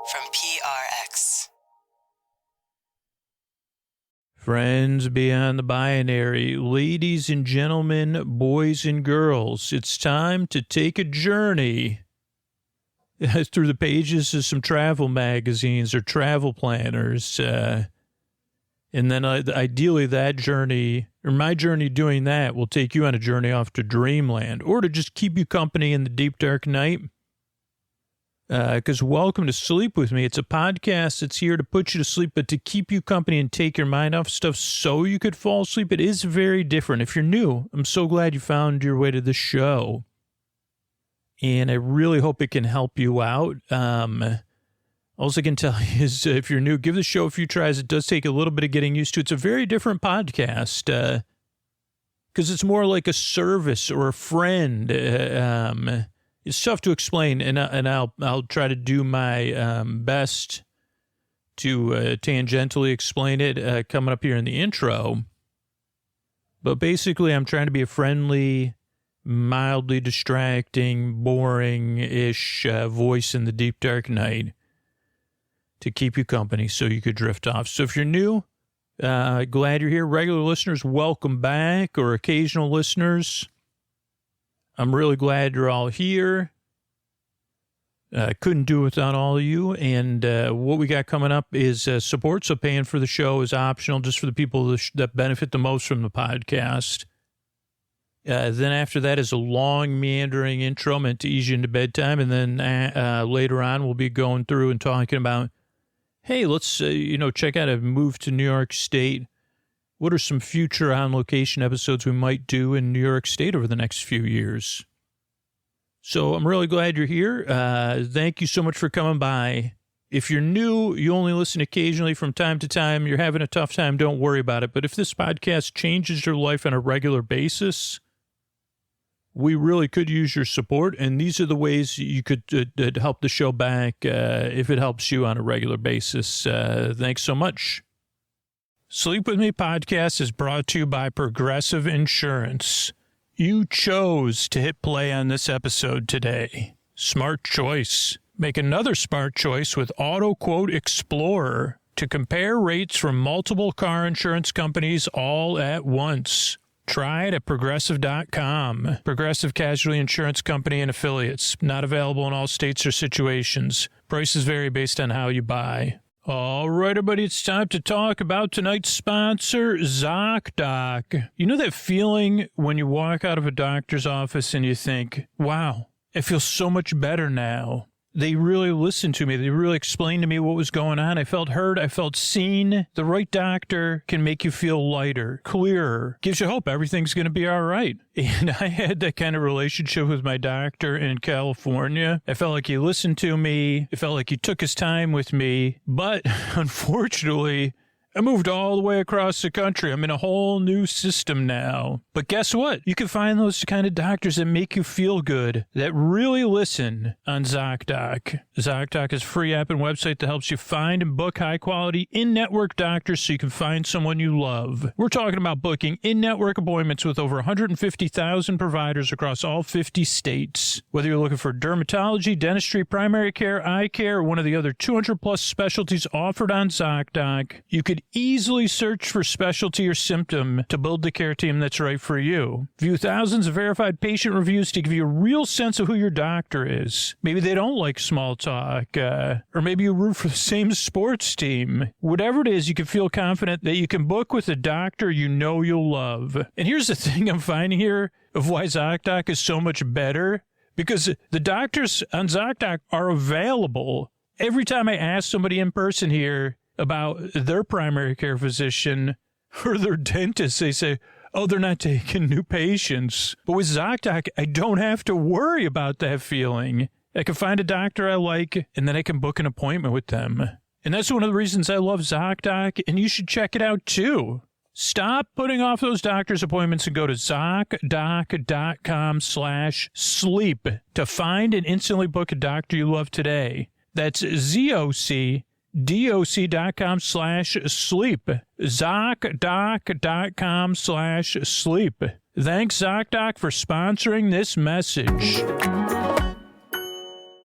from PRX. Friends beyond the binary, ladies and gentlemen, boys and girls, it's time to take a journey through the pages of some travel magazines or travel planners. And then ideally that journey, or my journey doing that, will take you on a journey off to dreamland or to just keep you company in the deep, dark night. Because welcome to Sleep With Me. It's a podcast that's here to put you to sleep, but to keep you company and take your mind off stuff so you could fall asleep. It is very different. If you're new, I'm so glad you found your way to the show. And I really hope it can help you out. All I can tell you is if you're new, give the show a few tries. It does take a little bit of getting used to. It's a very different podcast because it's more like a service or a friend. It's tough to explain, and I'll try to do my best to tangentially explain it coming up here in the intro. But basically, I'm trying to be a friendly, mildly distracting, boring-ish voice in the deep, dark night to keep you company so you could drift off. So if you're new, glad you're here. Regular listeners, welcome back, or occasional listeners, I'm really glad you're all here. Couldn't do it without all of you. And what we got coming up is support. So paying for the show is optional just for the people that benefit the most from the podcast. Then after that is a long, meandering intro meant to ease you into bedtime. And then later on, we'll be going through and talking about, hey, let's, check out a move to New York State. What are some future on-location episodes we might do in New York State over the next few years? So I'm really glad you're here. Thank you so much for coming by. If you're new, you only listen occasionally from time to time, you're having a tough time, don't worry about it. But if this podcast changes your life on a regular basis, we really could use your support. And these are the ways you could help the show back if it helps you on a regular basis. Thanks so much. Sleep With Me podcast is brought to you by Progressive Insurance. You chose to hit play on this episode today. Smart choice. Make another smart choice with Auto Quote Explorer to compare rates from multiple car insurance companies all at once. Try it at Progressive.com. Progressive Casualty Insurance Company and Affiliates. Not available in all states or situations. Prices vary based on how you buy. All right, everybody, it's time to talk about tonight's sponsor, ZocDoc. You know that feeling when you walk out of a doctor's office and you think, wow, I feel so much better now. They really listened to me. They really explained to me what was going on. I felt heard. I felt seen. The right doctor can make you feel lighter, clearer, gives you hope everything's going to be all right. And I had that kind of relationship with my doctor in California. I felt like he listened to me. It felt like he took his time with me. But unfortunately, I moved all the way across the country. I'm in a whole new system now. But guess what? You can find those kind of doctors that make you feel good, that really listen on ZocDoc. ZocDoc is a free app and website that helps you find and book high-quality in-network doctors so you can find someone you love. We're talking about booking in-network appointments with over 150,000 providers across all 50 states. Whether you're looking for dermatology, dentistry, primary care, eye care, or one of the other 200-plus specialties offered on ZocDoc, you could easily search for specialty or symptom to build the care team that's right for you. View thousands of verified patient reviews to give you a real sense of who your doctor is. Maybe they don't like small talk, or maybe you root for the same sports team. Whatever it is, you can feel confident that you can book with a doctor you know you'll love. And here's the thing I'm finding here of why ZocDoc is so much better, because the doctors on ZocDoc are available. Every time I ask somebody in person here about their primary care physician or their dentist, they say, oh, they're not taking new patients. But with ZocDoc, I don't have to worry about that feeling. I can find a doctor I like, and then I can book an appointment with them. And that's one of the reasons I love ZocDoc, and you should check it out too. Stop putting off those doctor's appointments and go to ZocDoc.com/sleep to find and instantly book a doctor you love today. That's ZocDoc.com/sleep. ZocDoc.com/sleep. Thanks, ZocDoc, for sponsoring this message.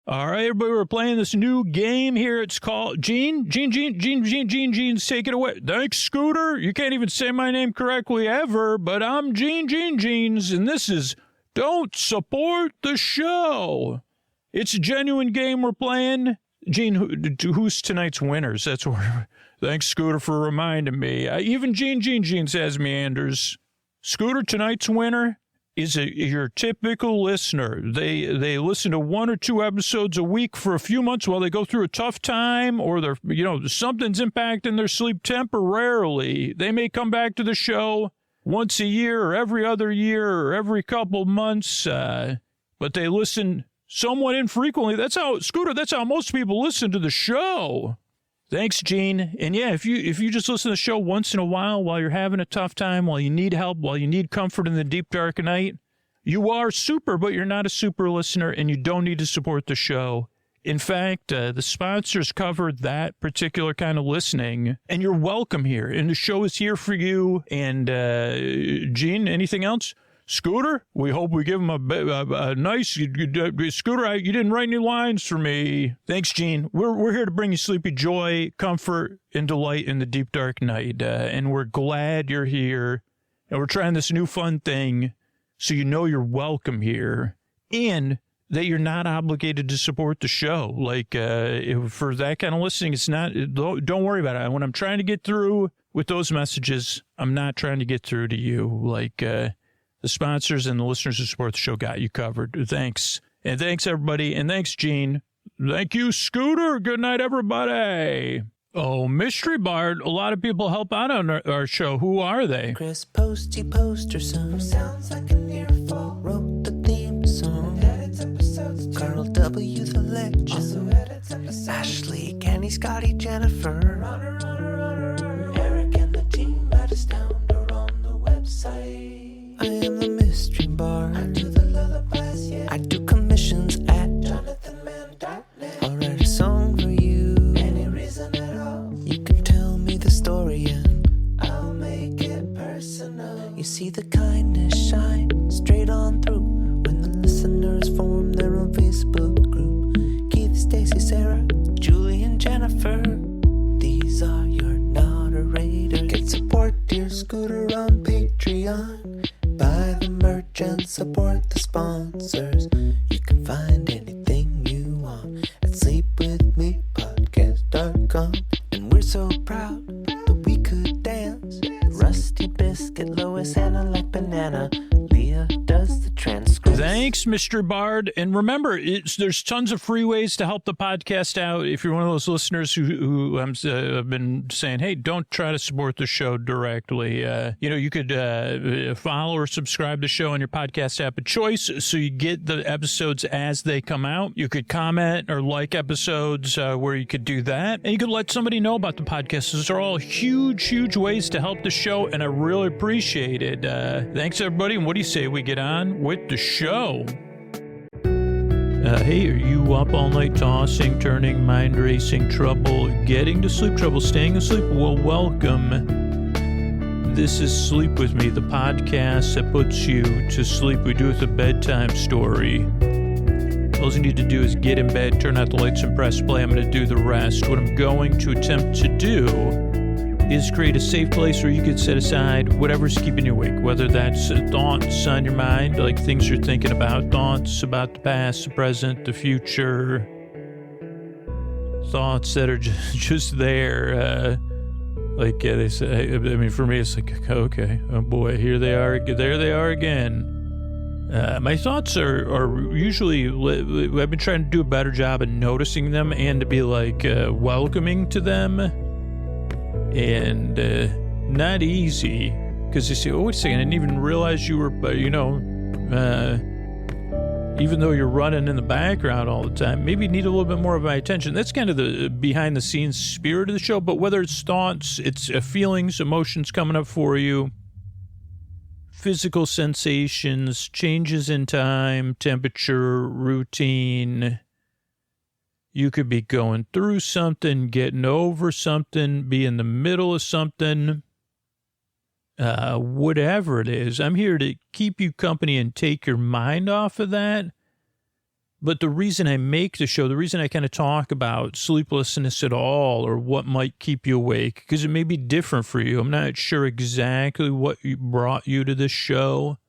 All right, everybody, we're playing this new game here. It's called Gene, take it away. Thanks, Scooter. You can't even say my name correctly ever, but I'm Genes, and this is Don't Support the Show. It's a genuine game we're playing. Gene, who's tonight's winners? That's where. Thanks, Scooter, for reminding me. Even Gene says meanders. Scooter, tonight's winner is your typical listener. They listen to 1 or 2 episodes a week for a few months while they go through a tough time, or they're, something's impacting their sleep temporarily. They may come back to the show once a year or every other year or every couple months, but they listen somewhat infrequently. That's how most people listen to the show. Thanks, Gene. And yeah, if you just listen to the show once in a while you're having a tough time, while you need help, while you need comfort in the deep dark night, you are super, but you're not a super listener, and you don't need to support the show. In fact, the sponsors cover that particular kind of listening, and you're welcome here. And the show is here for you. And Gene, anything else? Scooter, we hope we give him a nice... Scooter, you didn't write any lines for me. Thanks, Gene. We're here to bring you sleepy joy, comfort, and delight in the deep, dark night. And we're glad you're here. And we're trying this new fun thing so you know you're welcome here. And that you're not obligated to support the show. Like, for that kind of listening, it's not... Don't worry about it. When I'm trying to get through with those messages, I'm not trying to get through to you. Like... The sponsors and the listeners who support the show got you covered. Thanks. And thanks, everybody. And thanks, Gene. Thank you, Scooter. Good night, everybody. Oh, Mystery Bard. A lot of people help out on our show. Who are they? Chris Posty Poster Son sounds like an earful. Wrote the theme song. Edits episodes. Carl W. the Legend. Also edits episodes. Ashley, Kenny, Scotty, Jennifer. Runner. Eric and the team at Astound are on the website. I am the Mystery Bard. I do the lullabies, yeah. I do commissions at JonathanMann.net. I'll write a song for you. Any reason at all. You can tell me the story and I'll make it personal. You see the kindness shine straight on through when the listeners form their own Facebook group. Keith, Stacy, Sarah, Julie, and Jennifer. These are your moderators. Get support, dear Scooter, on Patreon. Buy the merch and support the sponsors. You can find anything you want at sleepwithmepodcast.com. And we're so proud that we could dance. Rusty Biscuit, Lois, Anna like banana. Leah does the transcripts. Thanks, Mr. Bard. And remember, there's tons of free ways to help the podcast out. If you're one of those listeners who have been saying, hey, don't try to support the show directly. You could follow or subscribe to the show on your podcast app of choice so you get the episodes as they come out. You could comment or like episodes where you could do that. And you could let somebody know about the podcast. Those are all huge ways to help the show, and I really appreciate it. Thanks, everybody. And what do you say we get on with the show? Hey, are you up all night tossing, turning, mind racing, trouble, getting to sleep, trouble staying asleep? Well, welcome. This is Sleep With Me, the podcast that puts you to sleep. We do it with a bedtime story. All you need to do is get in bed, turn out the lights, and press play. I'm going to do the rest. What I'm going to attempt to do is create a safe place where you can set aside whatever's keeping you awake, whether that's thoughts on your mind, like things you're thinking about, thoughts about the past, the present, the future, thoughts that are just there. They say, I mean, for me, it's like, okay, oh boy, there they are again. My thoughts are usually, I've been trying to do a better job of noticing them and to be welcoming to them. And not easy, because they say, oh, wait a second, I didn't even realize you were, even though you're running in the background all the time, maybe you need a little bit more of my attention. That's kind of the behind-the-scenes spirit of the show, but whether it's thoughts, it's feelings, emotions coming up for you, physical sensations, changes in time, temperature, routine. You could be going through something, getting over something, be in the middle of something, whatever it is. I'm here to keep you company and take your mind off of that. But the reason I make the show, the reason I kind of talk about sleeplessness at all or what might keep you awake, because it may be different for you. I'm not sure exactly what brought you to this show,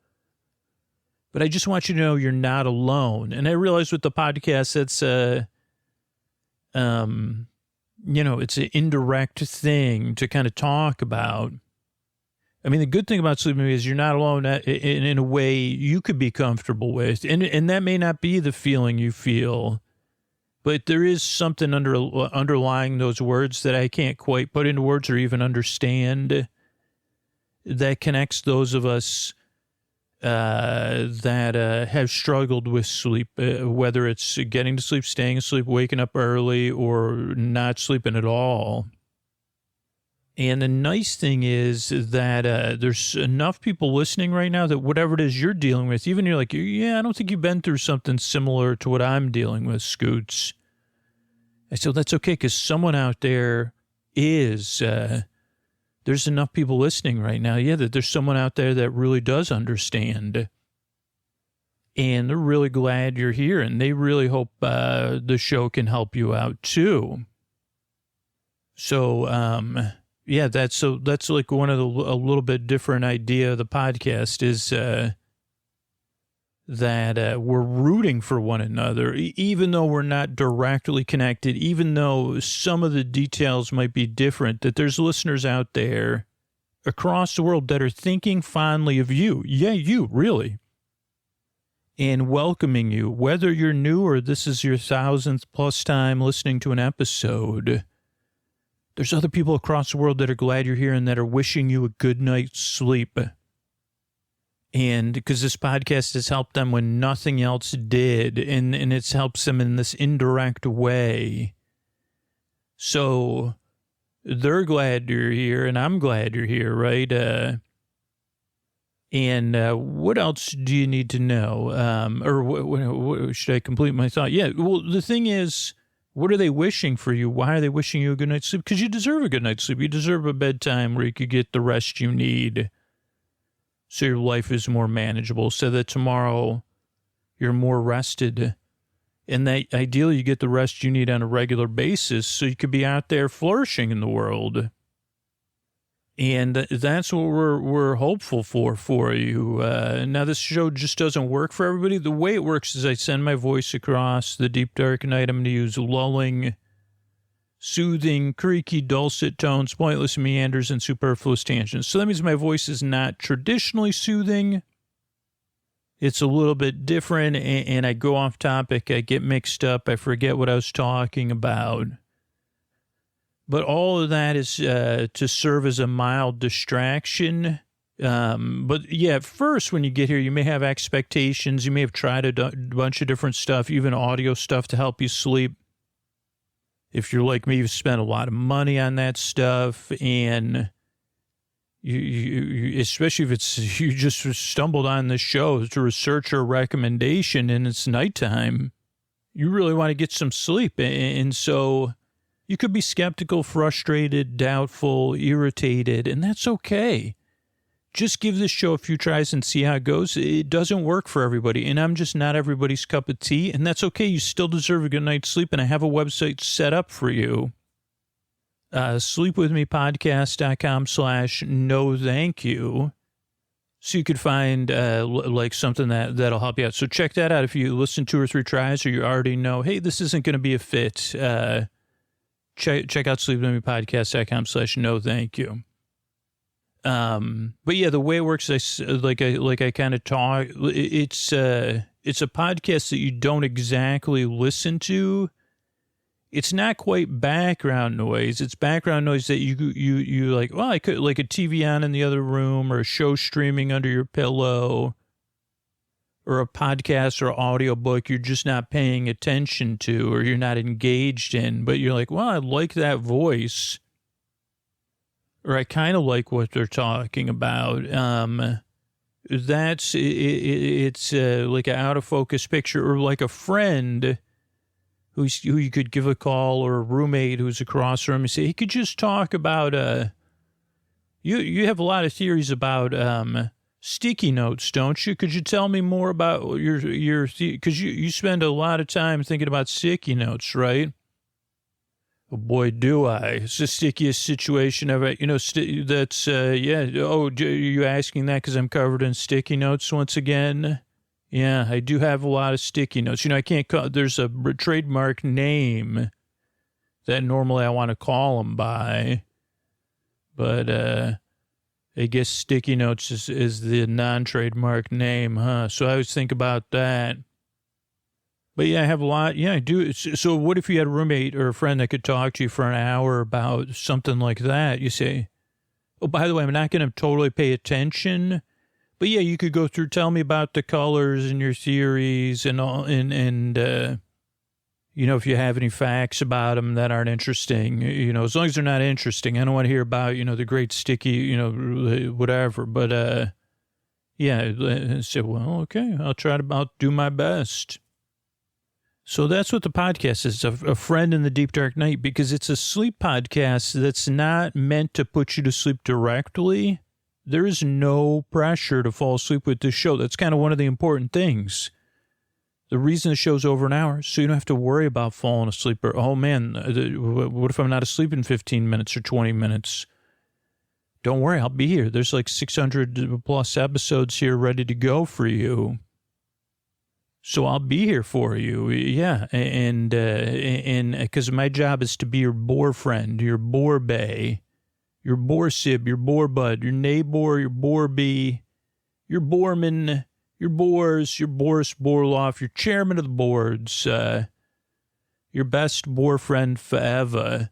but I just want you to know you're not alone. And I realize with the podcast, it's it's an indirect thing to kind of talk about. I mean, the good thing about sleep is you're not alone in a way you could be comfortable with. And that may not be the feeling you feel, but there is something underlying those words that I can't quite put into words or even understand that connects those of us that have struggled with sleep, whether it's getting to sleep, staying asleep, waking up early, or not sleeping at all. And the nice thing is that there's enough people listening right now that whatever it is you're dealing with, even you're like, yeah, I don't think you've been through something similar to what I'm dealing with, Scoots. I said, well, that's okay, because someone out there is, there's enough people listening right now, that there's someone out there that really does understand. And they're really glad you're here, and they really hope the show can help you out, too. So, that's like one of a little bit different idea of the podcast is that we're rooting for one another, even though we're not directly connected, even though some of the details might be different, that there's listeners out there across the world that are thinking fondly of you. Yeah, you, really. And welcoming you, whether you're new or this is your 1000th plus time listening to an episode. There's other people across the world that are glad you're here and that are wishing you a good night's sleep. And because this podcast has helped them when nothing else did, and it helps them in this indirect way. So they're glad you're here, and I'm glad you're here, right? What else do you need to know? Or should I complete my thought? Yeah, well, the thing is, what are they wishing for you? Why are they wishing you a good night's sleep? Because you deserve a good night's sleep. You deserve a bedtime where you could get the rest you need so your life is more manageable, so that tomorrow you're more rested. And that ideally you get the rest you need on a regular basis so you could be out there flourishing in the world. And that's what we're hopeful for you. Now, this show just doesn't work for everybody. The way it works is I send my voice across the deep, dark night. I'm going to use lulling, soothing, creaky, dulcet tones, pointless meanders, and superfluous tangents. So that means my voice is not traditionally soothing. It's a little bit different, and I go off topic. I get mixed up. I forget what I was talking about. But all of that is to serve as a mild distraction. But yeah, first, when you get here, you may have expectations. You may have tried a bunch of different stuff, even audio stuff to help you sleep. If you're like me, you've spent a lot of money on that stuff. And you especially if it's you just stumbled on this show to research or recommendation and it's nighttime, you really want to get some sleep. And so you could be skeptical, frustrated, doubtful, irritated, and that's okay. Just give this show a few tries and see how it goes. It doesn't work for everybody, and I'm just not everybody's cup of tea, and that's okay. You still deserve a good night's sleep, and I have a website set up for you. Sleepwithmepodcast.com/no thank you. So you could find like something that'll help you out. So check that out. If you listen 2 or 3 tries or you already know, hey, this isn't going to be a fit, check out sleepwithmepodcast.com/no thank you. But yeah, the way it works, I kind of talk. It's a podcast that you don't exactly listen to. It's not quite background noise. It's background noise that you like. Well, I could like a TV on in the other room, or a show streaming under your pillow, or a podcast or audiobook you're just not paying attention to, or you're not engaged in. But you're like, well, I like that voice. Or I kind of like what they're talking about. It's like an out of focus picture, or like a friend who you could give a call, or a roommate who's across from you. Say, he could just talk about, you have a lot of theories about, sticky notes, don't you? Could you tell me more about because you spend a lot of time thinking about sticky notes, right? Oh boy, do I. It's the stickiest situation ever. That's, yeah. Oh, are you asking that because I'm covered in sticky notes once again? Yeah, I do have a lot of sticky notes. I can't call, there's a trademark name that normally I want to call them by. But, I guess sticky notes is the non-trademark name, huh? So I always think about that. But yeah, I have a lot. Yeah, I do. So what if you had a roommate or a friend that could talk to you for an hour about something like that? You say, oh, by the way, I'm not going to totally pay attention. But yeah, you could go through, tell me about the colors and your theories and all, and if you have any facts about them that aren't interesting, as long as they're not interesting. I don't want to hear about, the great sticky, whatever. But yeah, I said, well, okay, I'll do my best. So that's what the podcast is, a friend in the deep dark night, because it's a sleep podcast that's not meant to put you to sleep directly. There is no pressure to fall asleep with this show. That's kind of one of the important things. The reason the show's over an hour, so you don't have to worry about falling asleep or, oh man, what if I'm not asleep in 15 minutes or 20 minutes? Don't worry, I'll be here. There's like 600 plus episodes here ready to go for you. So I'll be here for you, yeah, and because my job is to be your boar friend, your boar bay, your boar sib, your boar bud, your neighbor, your boar bee, your boarman, your boars, your Boris Borloff, your chairman of the boards, your best boar friend forever,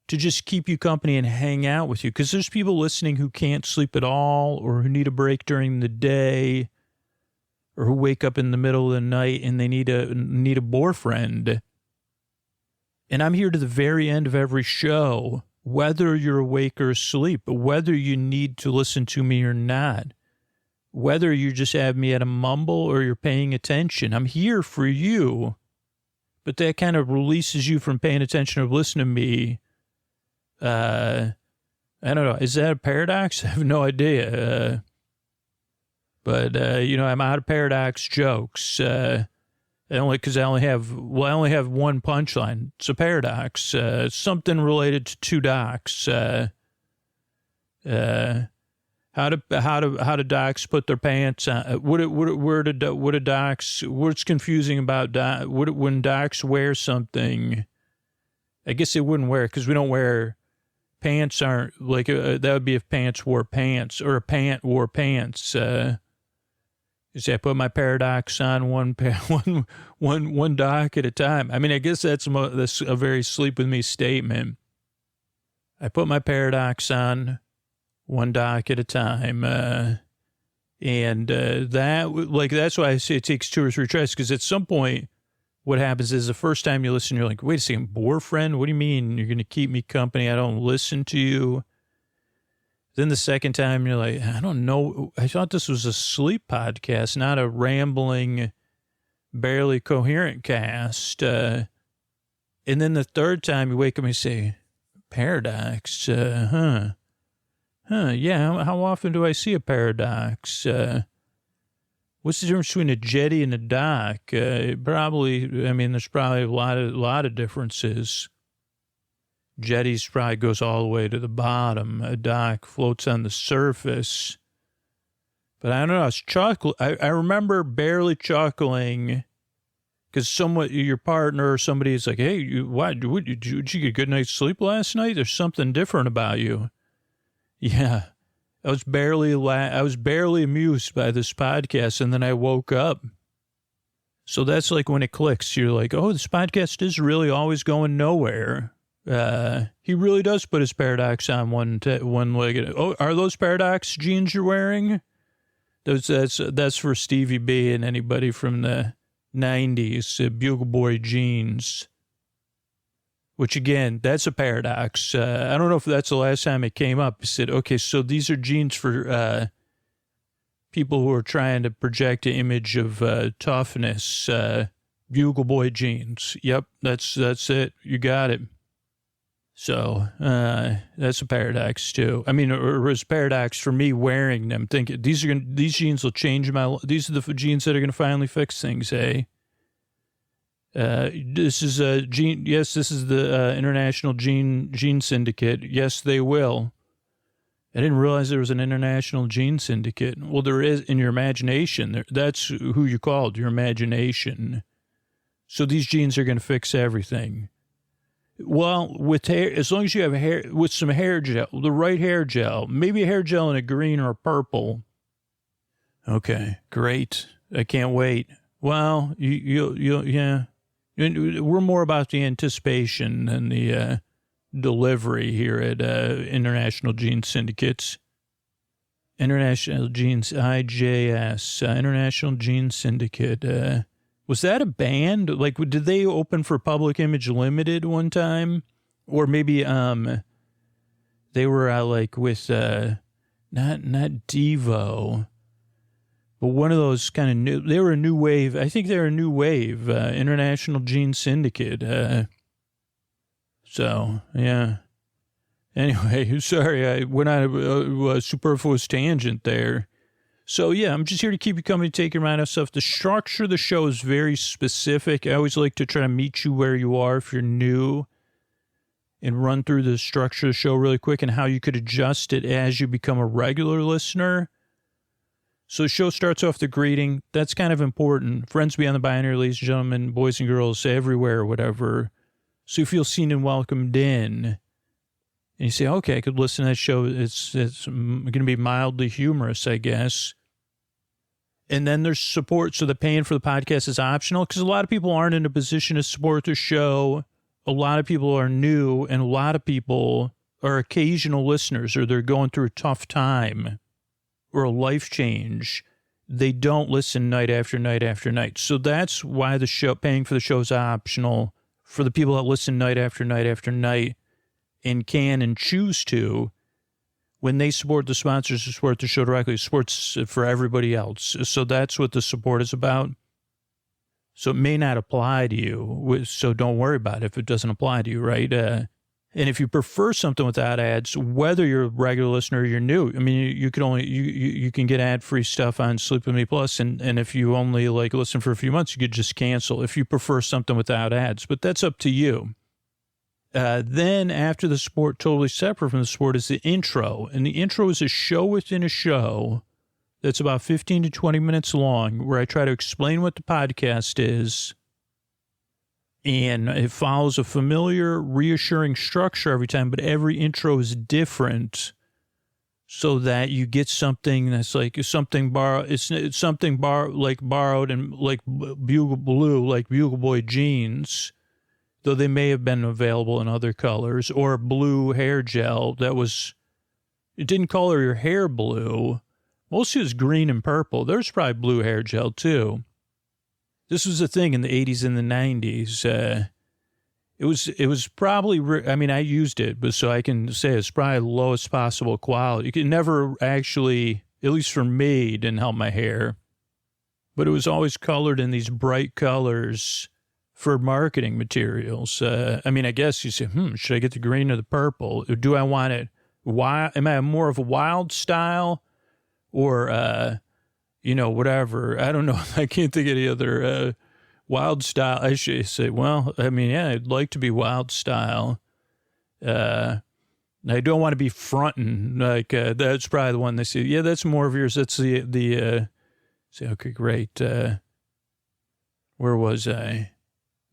to just keep you company and hang out with you. Because there's people listening who can't sleep at all or who need a break during the day, or who wake up in the middle of the night and they need a boar friend. And I'm here to the very end of every show, whether you're awake or asleep, whether you need to listen to me or not, whether you just have me at a mumble or you're paying attention. I'm here for you. But that kind of releases you from paying attention or listening to me. I don't know. Is that a paradox? I have no idea. But, I'm out of paradox jokes. Because I only have one punchline. It's a paradox. Something related to two docs. How do docs put their pants on? What's confusing about when docs wear something? I guess they wouldn't wear it because we don't wear pants. Aren't like that would be if pants wore pants or a pant wore pants. Is I put my paradox on one doc at a time. I mean, I guess that's a very sleep with me statement. I put my paradox on one doc at a time. That's why I say it takes 2 or 3 tries, because at some point what happens is the first time you listen, you're like, wait a second, boar friend? What do you mean? You're going to keep me company? I don't listen to you. Then the second time you're like, I don't know. I thought this was a sleep podcast, not a rambling, barely coherent cast. And then the third time you wake up and you say, paradox, Yeah, how often do I see a paradox? What's the difference between a jetty and a dock? There's probably a lot of differences. Jetties probably goes all the way to the bottom. A dock floats on the surface. But I don't know, I was chuckling. I remember barely chuckling because your partner or somebody is like, hey, did you get a good night's sleep last night? There's something different about you. Yeah, I was barely amused by this podcast, and then I woke up. So that's like when it clicks. You're like, oh, this podcast is really always going nowhere. He really does put his paradox on one leg. Oh, are those paradox jeans you're wearing? That's for Stevie B and anybody from the 90s, Bugle Boy jeans. Which, again, that's a paradox. I don't know if that's the last time it came up. He said, okay, so these are jeans for people who are trying to project an image of toughness. Bugle Boy jeans. Yep, that's it. You got it. So that's a paradox too. I mean, it was a paradox for me wearing them, thinking these jeans will change these are the jeans that are going to finally fix things, eh? This is a jean. Yes, this is the International Jean Syndicate. Yes, they will. I didn't realize there was an International Jean Syndicate. Well, there is in your imagination. That's who you called, your imagination. So these jeans are going to fix everything. Well, with hair, as long as you have hair, with some hair gel, the right hair gel, maybe a hair gel in a green or a purple. Okay, great. I can't wait. Well, yeah. We're more about the anticipation than the delivery here at International Jean Syndicates. International Jeans, IJS, International Jean Syndicate. Was that a band? Like, did they open for Public Image Limited one time? Or maybe they were like with, not Devo, but one of those kind of new, they were a new wave. I think they were a new wave, International Jean Syndicate. So, yeah. Anyway, sorry, I went on a superfluous tangent there. So, yeah, I'm just here to keep you company, take your mind off stuff. The structure of the show is very specific. I always like to try to meet you where you are if you're new and run through the structure of the show really quick and how you could adjust it as you become a regular listener. So the show starts off the greeting. That's kind of important. Friends beyond the binary, ladies and gentlemen, boys and girls, everywhere, whatever. So you feel seen and welcomed in. And you say, okay, I could listen to that show. It's going to be mildly humorous, I guess. And then there's support. So the paying for the podcast is optional because a lot of people aren't in a position to support the show. A lot of people are new and a lot of people are occasional listeners or they're going through a tough time or a life change. They don't listen night after night after night. So that's why the show, paying for the show is optional for the people that listen night after night after night and can and choose to. When they support the sponsors who support the show directly, it supports for everybody else. So that's what the support is about. So it may not apply to you. So don't worry about it if it doesn't apply to you, right? And if you prefer something without ads, whether you're a regular listener or you're new, I mean, you can only, you can get ad-free stuff on Sleep With Me Plus. And if you only like listen for a few months, you could just cancel if you prefer something without ads, but that's up to you. Then after the sport, totally separate from the sport, is the intro. And the intro is a show within a show that's about 15 to 20 minutes long where I try to explain what the podcast is. And it follows a familiar, reassuring structure every time, but every intro is different so that you get something that's like something borrowed. It's something like borrowed and like Bugle Blue, like Bugle Boy jeans, though they may have been available in other colors, or blue hair gel that was, it didn't color your hair blue. Mostly it was green and purple. There's probably blue hair gel too. This was a thing in the 80s and the 90s. It was probably, I mean, I used it, but so I can say it's probably the lowest possible quality. You could never actually, at least for me, didn't help my hair. But it was always colored in these bright colors for marketing materials. I mean, I guess you say, should I get the green or the purple? Do I want it wild? Am I more of a wild style or, whatever? I don't know. I can't think of any other wild style. I should say, well, I mean, yeah, I'd like to be wild style. I don't want to be fronting. Like, that's probably the one they say, yeah, that's more of yours. That's say, okay, great. Where was I?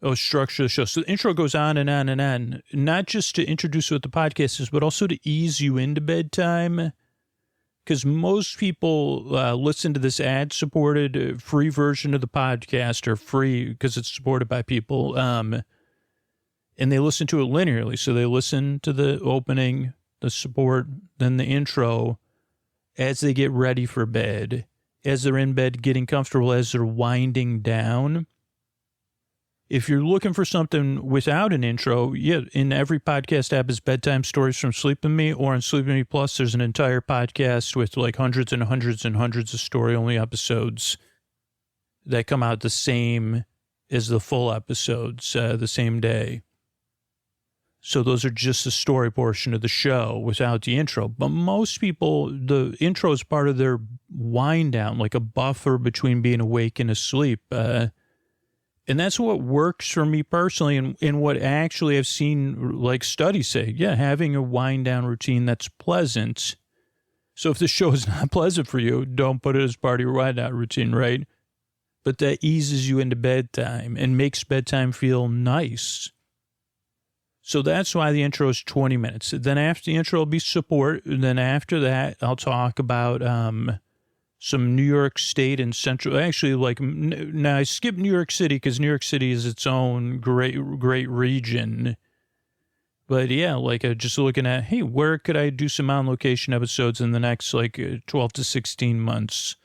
Oh, structure of the show. So the intro goes on and on and on, not just to introduce what the podcast is, but also to ease you into bedtime. Because most people listen to this ad-supported free version of the podcast, or free because it's supported by people, and they listen to it linearly. So they listen to the opening, the support, then the intro as they get ready for bed, as they're in bed getting comfortable, as they're winding down. If you're looking for something without an intro, yeah, in every podcast app is Bedtime Stories from Sleep With Me, or on Sleep With Me Plus, there's an entire podcast with like hundreds and hundreds and hundreds of story-only episodes that come out the same as the full episodes, the same day. So those are just the story portion of the show without the intro. But most people, the intro is part of their wind down, like a buffer between being awake and asleep. And that's what works for me personally, and what actually I've seen like studies say. Yeah, having a wind down routine that's pleasant. So if the show is not pleasant for you, don't put it as part of your wind down routine, right? But that eases you into bedtime and makes bedtime feel nice. So that's why the intro is 20 minutes. Then after the intro will be support. And then after that, I'll talk about some New York State and Central. Actually, like, now I skip New York City because New York City is its own great region. But yeah, like just looking at, hey, where could I do some on-location episodes in the next, like, 12 to 16 months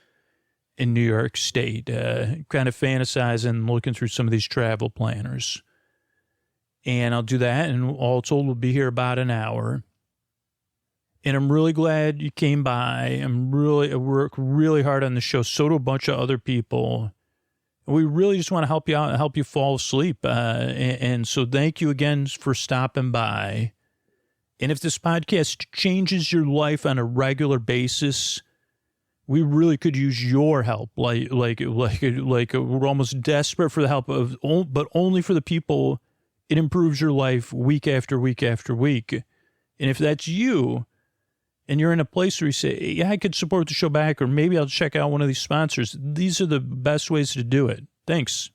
in New York State? Kind of fantasizing, looking through some of these travel planners. And I'll do that, and all told, we'll be here about an hour. And I'm really glad you came by. I work really hard on the show. So do a bunch of other people. And we really just want to help you out and help you fall asleep. And so thank you again for stopping by. And if this podcast changes your life on a regular basis, we really could use your help. Like we're almost desperate for the help of, but only for the people. It improves your life week after week after week. And if that's you, and you're in a place where you say, yeah, I could support the show back, or maybe I'll check out one of these sponsors, these are the best ways to do it. Thanks.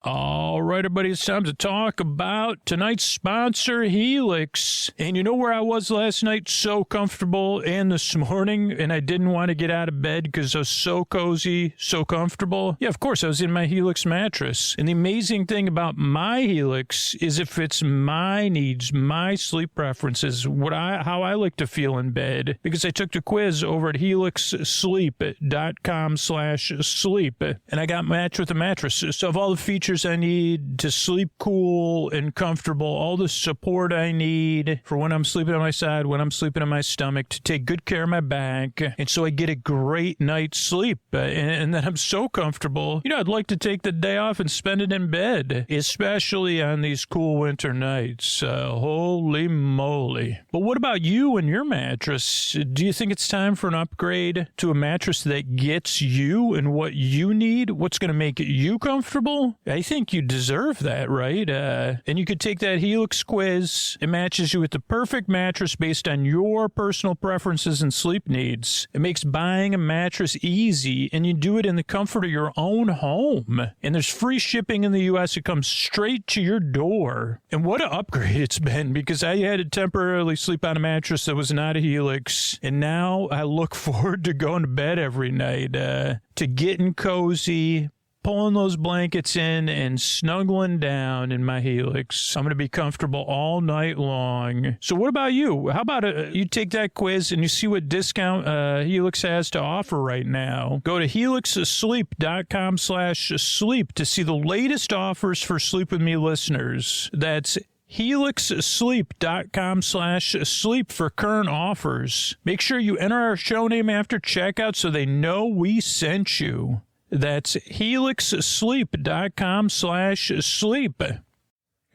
All right, everybody, it's time to talk about tonight's sponsor, Helix. And you know where I was last night? So comfortable, and this morning, and I didn't want to get out of bed because I was so cozy, so comfortable. Yeah, of course, I was in my Helix mattress. And the amazing thing about my Helix is it fits my needs, my sleep preferences, how I like to feel in bed. Because I took the quiz over at helixsleep.com/sleep, and I got matched with a mattress. So of all the features I need to sleep cool and comfortable, all the support I need for when I'm sleeping on my side, when I'm sleeping on my stomach, to take good care of my back, and so I get a great night's sleep, and then I'm so comfortable. You know, I'd like to take the day off and spend it in bed, especially on these cool winter nights. Holy moly. But what about you and your mattress? Do you think it's time for an upgrade to a mattress that gets you and what you need? What's going to make you comfortable? I think you deserve that, right? And you could take that Helix quiz. It matches you with the perfect mattress based on your personal preferences and sleep needs. It makes buying a mattress easy, and you do it in the comfort of your own home. And there's free shipping in the U.S. It comes straight to your door. And what an upgrade it's been, because I had to temporarily sleep on a mattress that was not a Helix. And now I look forward to going to bed every night, to getting cozy, pulling those blankets in and snuggling down in my Helix. I'm going to be comfortable all night long. So what about you? How about you take that quiz and you see what discount Helix has to offer right now? Go to helixsleep.com/sleep to see the latest offers for Sleep With Me listeners. That's helixsleep.com/sleep for current offers. Make sure you enter our show name after checkout so they know we sent you. That's helixsleep.com/sleep. Hey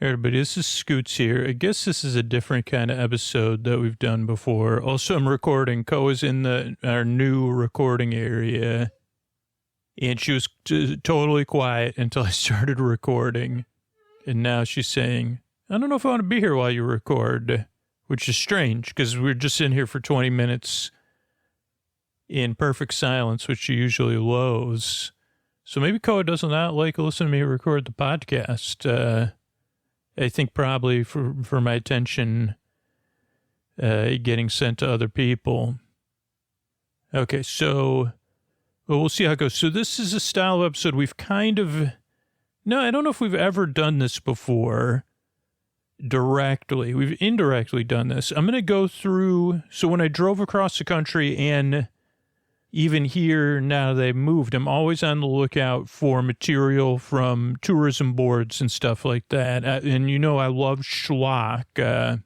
everybody, this is Scoots here. I guess this is a different kind of episode that we've done before. Also, I'm recording. Ko is in our new recording area, and she was totally quiet until I started recording. And now she's saying, I don't know if I want to be here while you record, which is strange because we're just in here for 20 minutes in perfect silence, which she usually loathes. So maybe Koa does not like listening to me record the podcast. I think probably for my attention getting sent to other people. Okay, so we'll see how it goes. So this is a style of episode we've kind of... No, I don't know if we've ever done this before directly. We've indirectly done this. I'm going to go through... So when I drove across the country, and even here now they've moved, I'm always on the lookout for material from tourism boards and stuff like that. And you know I love schlock.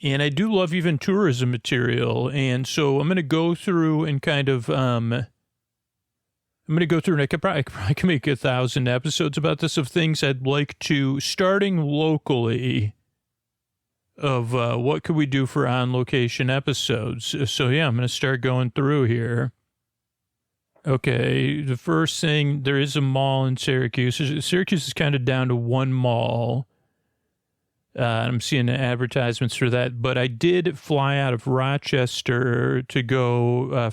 And I do love even tourism material. And so I'm going to go through and kind of... I'm going to go through, and I could probably make 1,000 episodes about this, of things I'd like to, starting locally, of what could we do for on-location episodes. So, yeah, I'm going to start going through here. Okay, the first thing, there is a mall in Syracuse. Syracuse is kind of down to one mall. I'm seeing advertisements for that, but I did fly out of Rochester to go I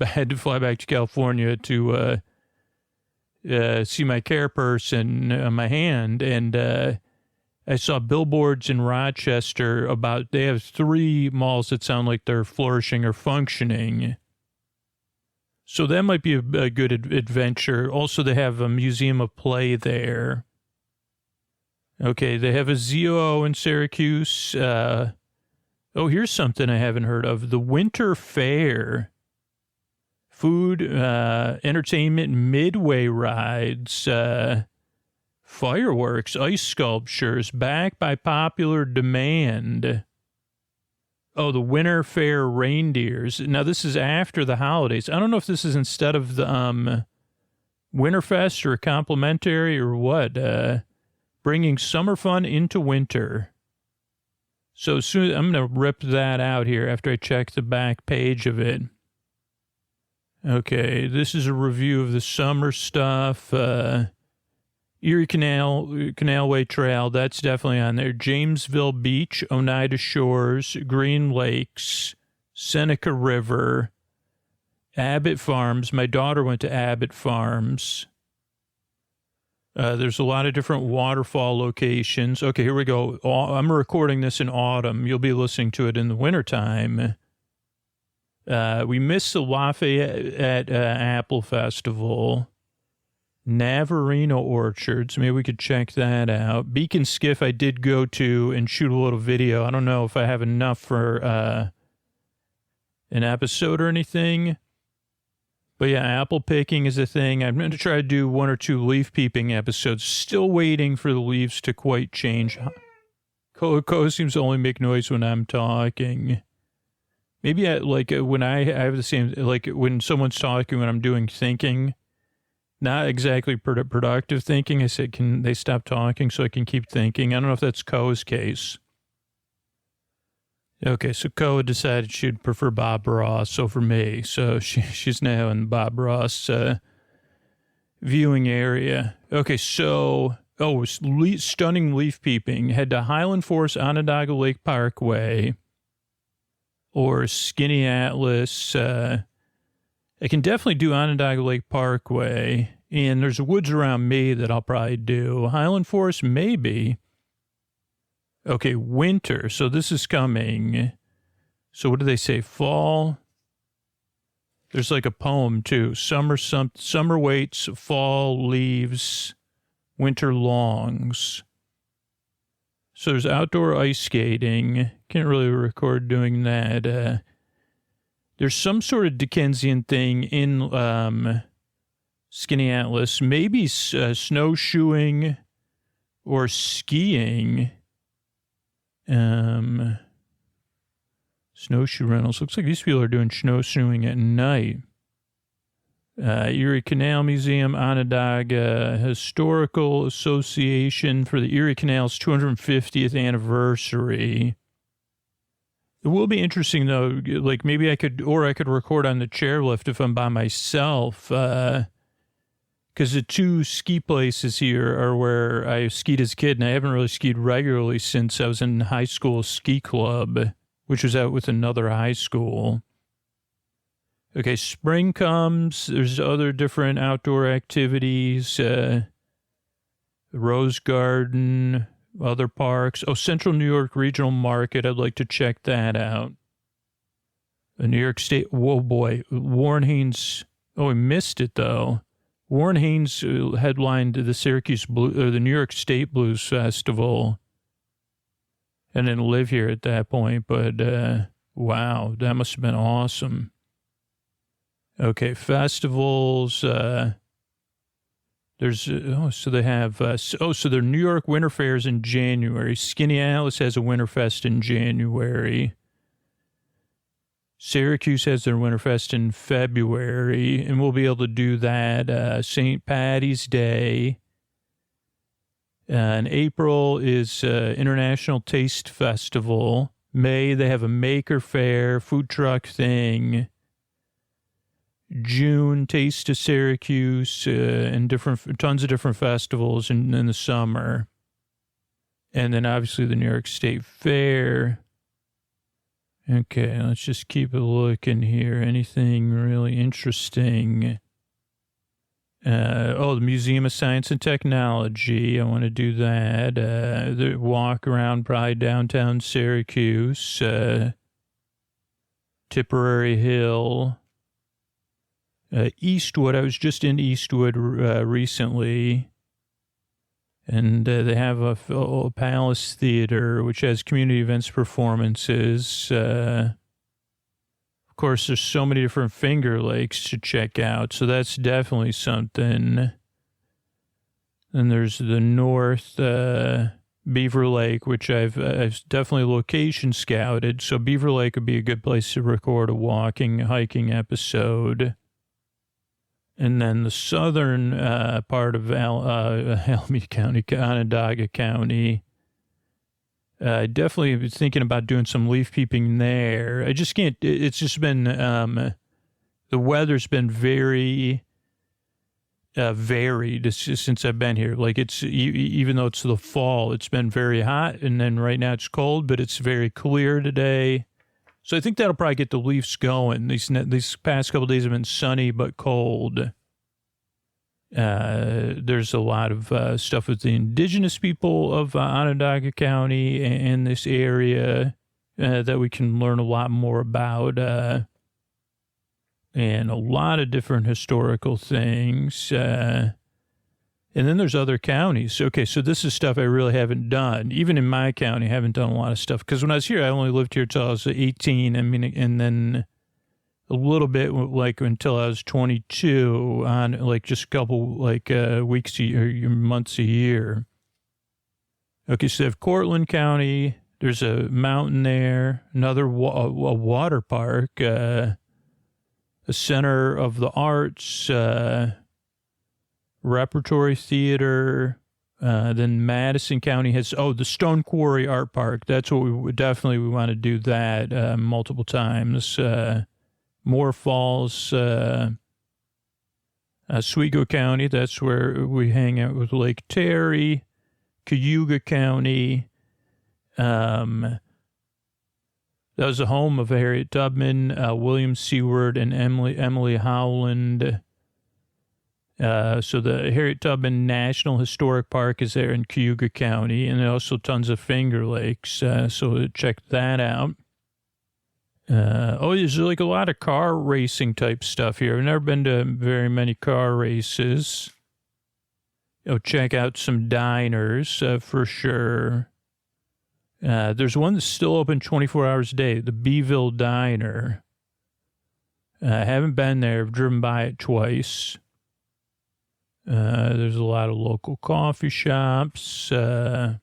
had to fly back to California to see my care person on my hand, and I saw billboards in Rochester about, they have 3 malls that sound like they're flourishing or functioning. So that might be a good adventure. Also, they have a museum of play there. Okay, they have a ZOO in Syracuse. Here's something I haven't heard of. The Winter Fair. Food, entertainment, midway rides, fireworks, ice sculptures, back by popular demand. Oh, the Winter Fair reindeers. Now, this is after the holidays. I don't know if this is instead of the Winterfest or complimentary or what. Bringing summer fun into winter. So soon, I'm going to rip that out here after I check the back page of it. Okay, this is a review of the summer stuff. Erie Canalway Trail, that's definitely on there. Jamesville Beach, Oneida Shores, Green Lakes, Seneca River, Abbott Farms. My daughter went to Abbott Farms. There's a lot of different waterfall locations. Okay, here we go. I'm recording this in autumn. You'll be listening to it in the wintertime. We missed the Lafayette Apple Festival. Navarino Orchards. Maybe we could check that out. Beacon Skiff I did go to and shoot a little video. I don't know if I have enough for an episode or anything. But yeah, apple picking is a thing. I'm going to try to do 1 or 2 leaf peeping episodes. Still waiting for the leaves to quite change. Ko seems to only make noise when I'm talking. Maybe when I have the same, like when someone's talking, when I'm doing thinking, not exactly productive thinking. I said, can they stop talking so I can keep thinking? I don't know if that's Ko's case. Okay, so Ko decided she'd prefer Bob Ross over me. So she's now in Bob Ross viewing area. Okay, so, stunning leaf peeping. Head to Highland Forest Onondaga Lake Parkway or Skinny Atlas. I can definitely do Onondaga Lake Parkway, and there's woods around me that I'll probably do. Highland Forest, maybe. Okay, winter. So this is coming. So what do they say? Fall. There's like a poem too. Summer waits, fall leaves, winter longs. So there's outdoor ice skating. Can't really record doing that. There's some sort of Dickensian thing in Skinny Atlas. Maybe snowshoeing or skiing. Snowshoe rentals. Looks like these people are doing snowshoeing at night. Erie Canal Museum, Onondaga Historical Association for the Erie Canal's 250th anniversary. It will be interesting though, like maybe I could record on the chairlift if I'm by myself, because the 2 ski places here are where I skied as a kid, and I haven't really skied regularly since I was in high school ski club, which was out with another high school. Okay, spring comes. There's other different outdoor activities. Rose Garden, other parks. Oh, Central New York Regional Market. I'd like to check that out. The New York State. Whoa, boy. Warren Haynes. Oh, I missed it, though. Warren Haynes headlined the the New York State Blues Festival. And didn't live here at that point, but wow, that must have been awesome. Okay, festivals. So they have, so their New York Winter Fair's in January. Skinny Atlas has a Winterfest in January. Syracuse has their Winterfest in February, and we'll be able to do that. St. Patty's Day. And April is International Taste Festival. May, they have a maker fair, food truck thing. June, Taste of Syracuse, and tons of different festivals in the summer. And then obviously the New York State Fair. Okay, let's just keep a looking here. Anything really interesting? The Museum of Science and Technology. I want to do that. The walk around probably downtown Syracuse. Tipperary Hill. Eastwood. I was just in Eastwood recently. And they have a Palace Theater, which has community events, performances. Of course, there's so many different Finger Lakes to check out, so that's definitely something. And there's the North Beaver Lake, which I've definitely location scouted. So Beaver Lake would be a good place to record a hiking episode. And then the southern part of Alameda County, Onondaga County, I definitely been thinking about doing some leaf peeping there. I just can't, it's just been, the weather's been very varied since I've been here. Like it's, even though it's the fall, it's been very hot. And then right now it's cold, but it's very clear today. So I think that'll probably get the leaves going. These past couple of days have been sunny but cold. There's a lot of stuff with the indigenous people of Onondaga County and this area that we can learn a lot more about. And a lot of different historical things. And then there's other counties. Okay, so this is stuff I really haven't done. Even in my county, I haven't done a lot of stuff. Because when I was here, I only lived here till I was 18. I mean, and then a little bit like until I was 22 on like just a couple like weeks or months a year. Okay, so they have Cortland County. There's a mountain there. Another a water park. A center of the arts. Repertory Theater. Then Madison County has, the Stone Quarry Art Park. That's what we want to do that multiple times. Moore Falls, Oswego County. That's where we hang out with Lake Terry. Cayuga County. That was the home of Harriet Tubman, William Seward, and Emily Howland. So the Harriet Tubman National Historic Park is there in Cayuga County, and also tons of Finger Lakes. So check that out. There's like a lot of car racing type stuff here. I've never been to very many car races. Check out some diners for sure. There's one that's still open 24 hours a day, the Beeville Diner. I haven't been there. I've driven by it twice. There's a lot of local coffee shops. Of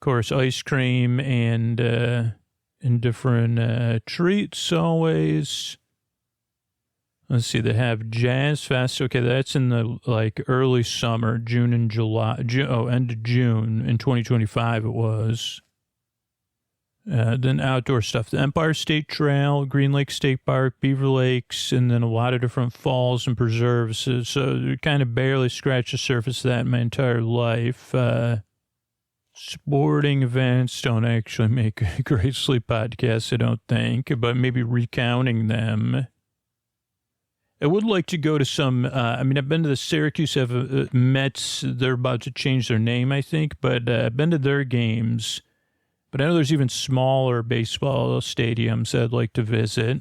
course, ice cream and different treats always. Let's see, they have Jazz Fest. Okay, that's in the like early summer, June and July. End of June in 2025 it was. Then outdoor stuff, the Empire State Trail, Green Lake State Park, Beaver Lakes, and then a lot of different falls and preserves. So we kind of barely scratched the surface of that in my entire life. Sporting events don't actually make a great sleep podcast, I don't think, but maybe recounting them. I would like to go to some, I've been to the Syracuse Mets. They're about to change their name, I think, but I've been to their games. But I know there's even smaller baseball stadiums that I'd like to visit.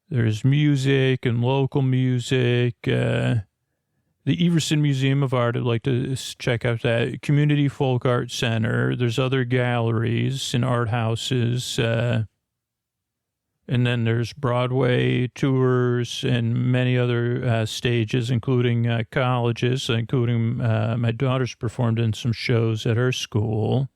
There's music and local music. The Everson Museum of Art, I'd like to check out that. Community Folk Art Center. There's other galleries and art houses. And then there's Broadway tours and many other stages, including colleges, including my daughter's performed in some shows at her school.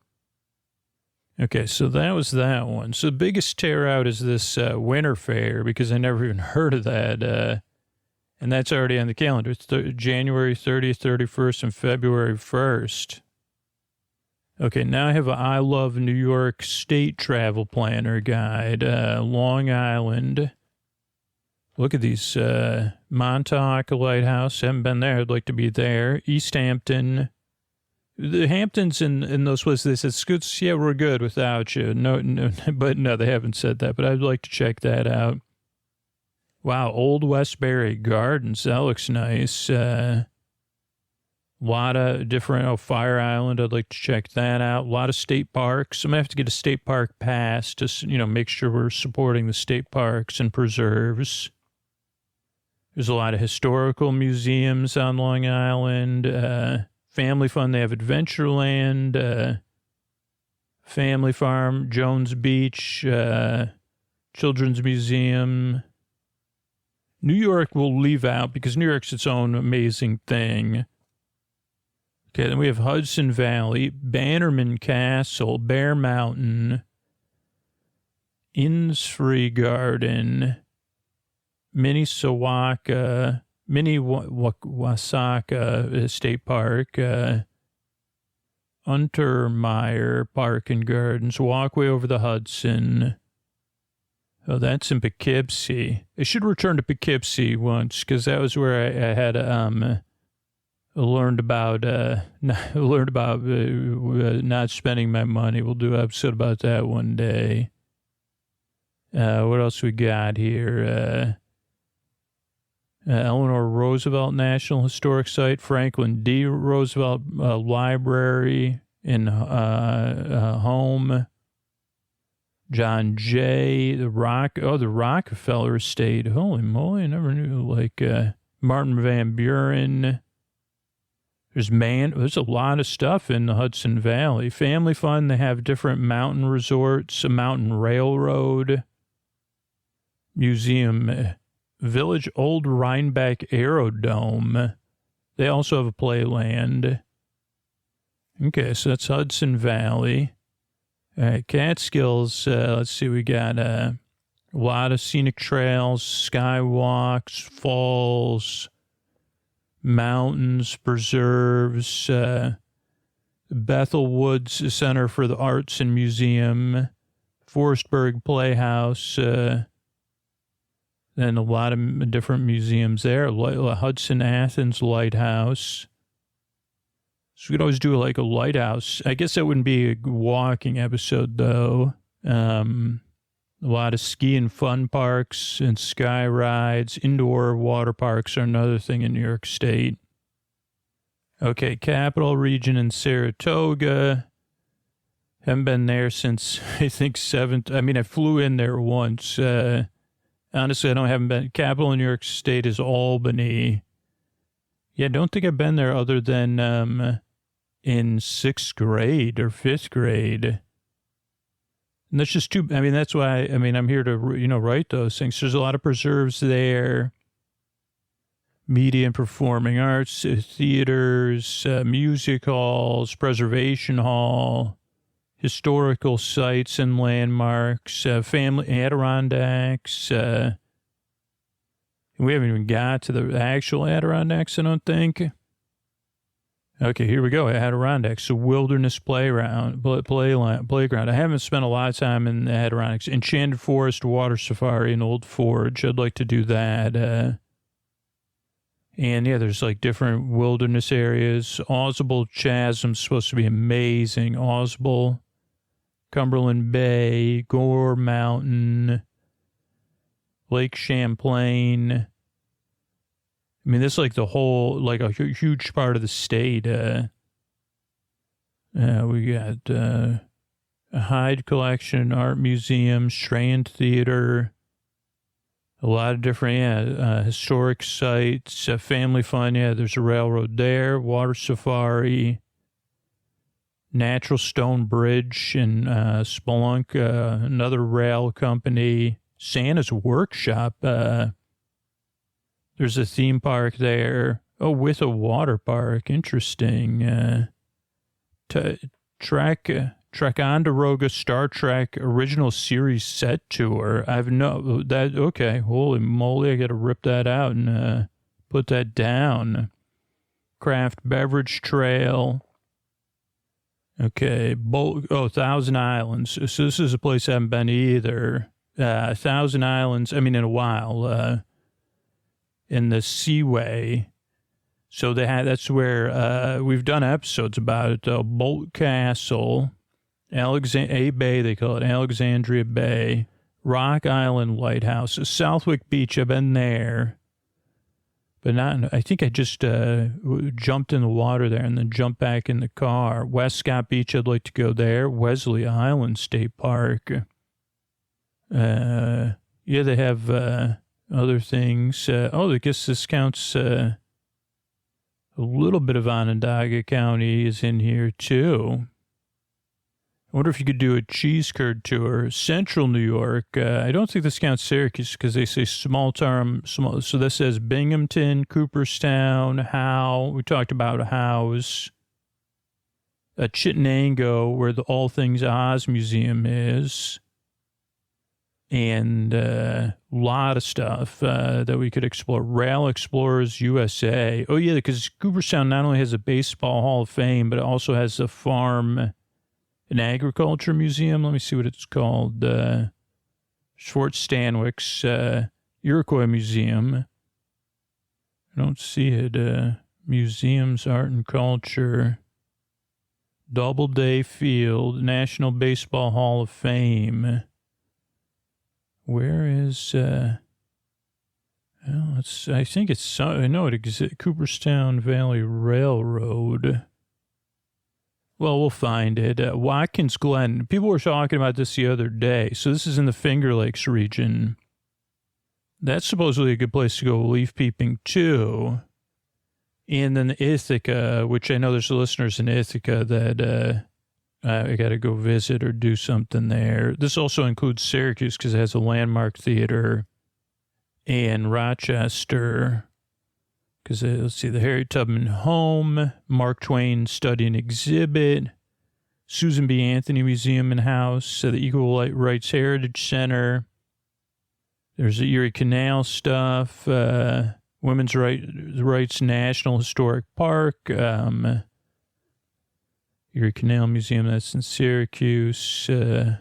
Okay, so that was that one. So the biggest tear out is this winter fair, because I never even heard of that. And that's already on the calendar. It's January 30th, 31st, and February 1st. Okay, now I have an I Love New York State Travel Planner Guide. Long Island. Look at these. Montauk Lighthouse. Haven't been there. I'd like to be there. East Hampton. The Hamptons in those places, they said, good, yeah, we're good without you. No, but no, they haven't said that. But I'd like to check that out. Wow, Old Westbury Gardens. That looks nice. Lot of different, Fire Island. I'd like to check that out. A lot of state parks. I'm going to have to get a state park pass to, make sure we're supporting the state parks and preserves. There's a lot of historical museums on Long Island. Family fun. They have Adventureland, Family Farm, Jones Beach, Children's Museum. New York we'll leave out because New York's its own amazing thing. Okay, then we have Hudson Valley, Bannerman Castle, Bear Mountain, Innisfree Garden, Minnesota, Wasaka State Park, Untermeyer Park and Gardens, Walkway over the Hudson. Oh, that's in Poughkeepsie. I should return to Poughkeepsie once because that was where I had learned about not spending my money. We'll do an episode about that one day. What else we got here? Eleanor Roosevelt National Historic Site, Franklin D. Roosevelt Library and home, John Jay, the Rockefeller Estate. Holy moly, I never knew. Martin Van Buren. There's a lot of stuff in the Hudson Valley. Family fun. They have different mountain resorts, a mountain railroad, museum. Village Old Rhinebeck Aerodome. They also have a playland. Okay, so that's Hudson Valley. All right, Catskills. Let's see, we got a lot of scenic trails, skywalks, falls, mountains, preserves, Bethel Woods Center for the Arts and Museum, Forestburg Playhouse, and a lot of different museums there. Hudson Athens Lighthouse. So we could always do a lighthouse. I guess that wouldn't be a walking episode, though. A lot of ski and fun parks and sky rides. Indoor water parks are another thing in New York State. Okay, Capital Region in Saratoga. Haven't been there since, I think, I flew in there once. Honestly, haven't been. Capital in New York State is Albany. Yeah, I don't think I've been there other than in 6th grade or 5th grade. And that's just that's why, I'm here to, write those things. There's a lot of preserves there. Media and performing arts, theaters, music halls, preservation hall, historical sites and landmarks, family Adirondacks. We haven't even got to the actual Adirondacks, I don't think. Okay, here we go. Adirondacks, the Wilderness Playground. I haven't spent a lot of time in the Adirondacks. Enchanted Forest Water Safari in Old Forge. I'd like to do that. And yeah, there's different wilderness areas. Ausable Chasm's supposed to be amazing. Ausable, Cumberland Bay, Gore Mountain, Lake Champlain. This is the whole, a huge part of the state. We got a Hyde Collection, Art Museum, Strand Theater, a lot of different, historic sites, family fun. Yeah, there's a railroad there, water safari, Natural Stone Bridge and Spelunk, another rail company, Santa's Workshop. There's a theme park there. Oh, with a water park. Interesting. Ticonderoga Star Trek Original Series Set Tour. Okay. Holy moly, I got to rip that out and Put that down. Craft Beverage Trail. Okay. Thousand Islands. So this is a place I haven't been either. Thousand Islands, in a while. In the Seaway. So that's where we've done episodes about it, though. Bolt Castle, A Bay, they call it, Alexandria Bay, Rock Island Lighthouse, Southwick Beach. I've been there, but not. I think I just jumped in the water there and then jumped back in the car. Westcott Beach, I'd like to go there. Wesley Island State Park. Yeah, they have other things. I guess this counts. A little bit of Onondaga County is in here, too. I wonder if you could do a cheese curd tour. Central New York. I don't think this counts Syracuse because they say small town. So this says Binghamton, Cooperstown, Howe. We talked about Howe's. Chittenango, where the All Things Oz Museum is. And a lot of stuff that we could explore. Rail Explorers USA. Oh, yeah, because Cooperstown not only has a baseball Hall of Fame, but it also has a farm and agriculture museum. Let me see what it's called. Schwartz Stanwyk's Iroquois Museum. I don't see it. Museums, Art and Culture. Doubleday Field, National Baseball Hall of Fame. Where is, I think it's, I know it exists, Cooperstown Valley Railroad. Well, we'll find it. Watkins Glen. People were talking about this the other day. So this is in the Finger Lakes region. That's supposedly a good place to go leaf peeping, too. And then Ithaca, which I know there's listeners in Ithaca that, I got to go visit or do something there. This also includes Syracuse because it has a landmark theater, and Rochester because let's see, the Harriet Tubman Home, Mark Twain Study and Exhibit, Susan B. Anthony Museum and House, the Equal Rights Heritage Center. There's the Erie Canal stuff, Women's Rights National Historic Park, Erie Canal Museum, that's in Syracuse. A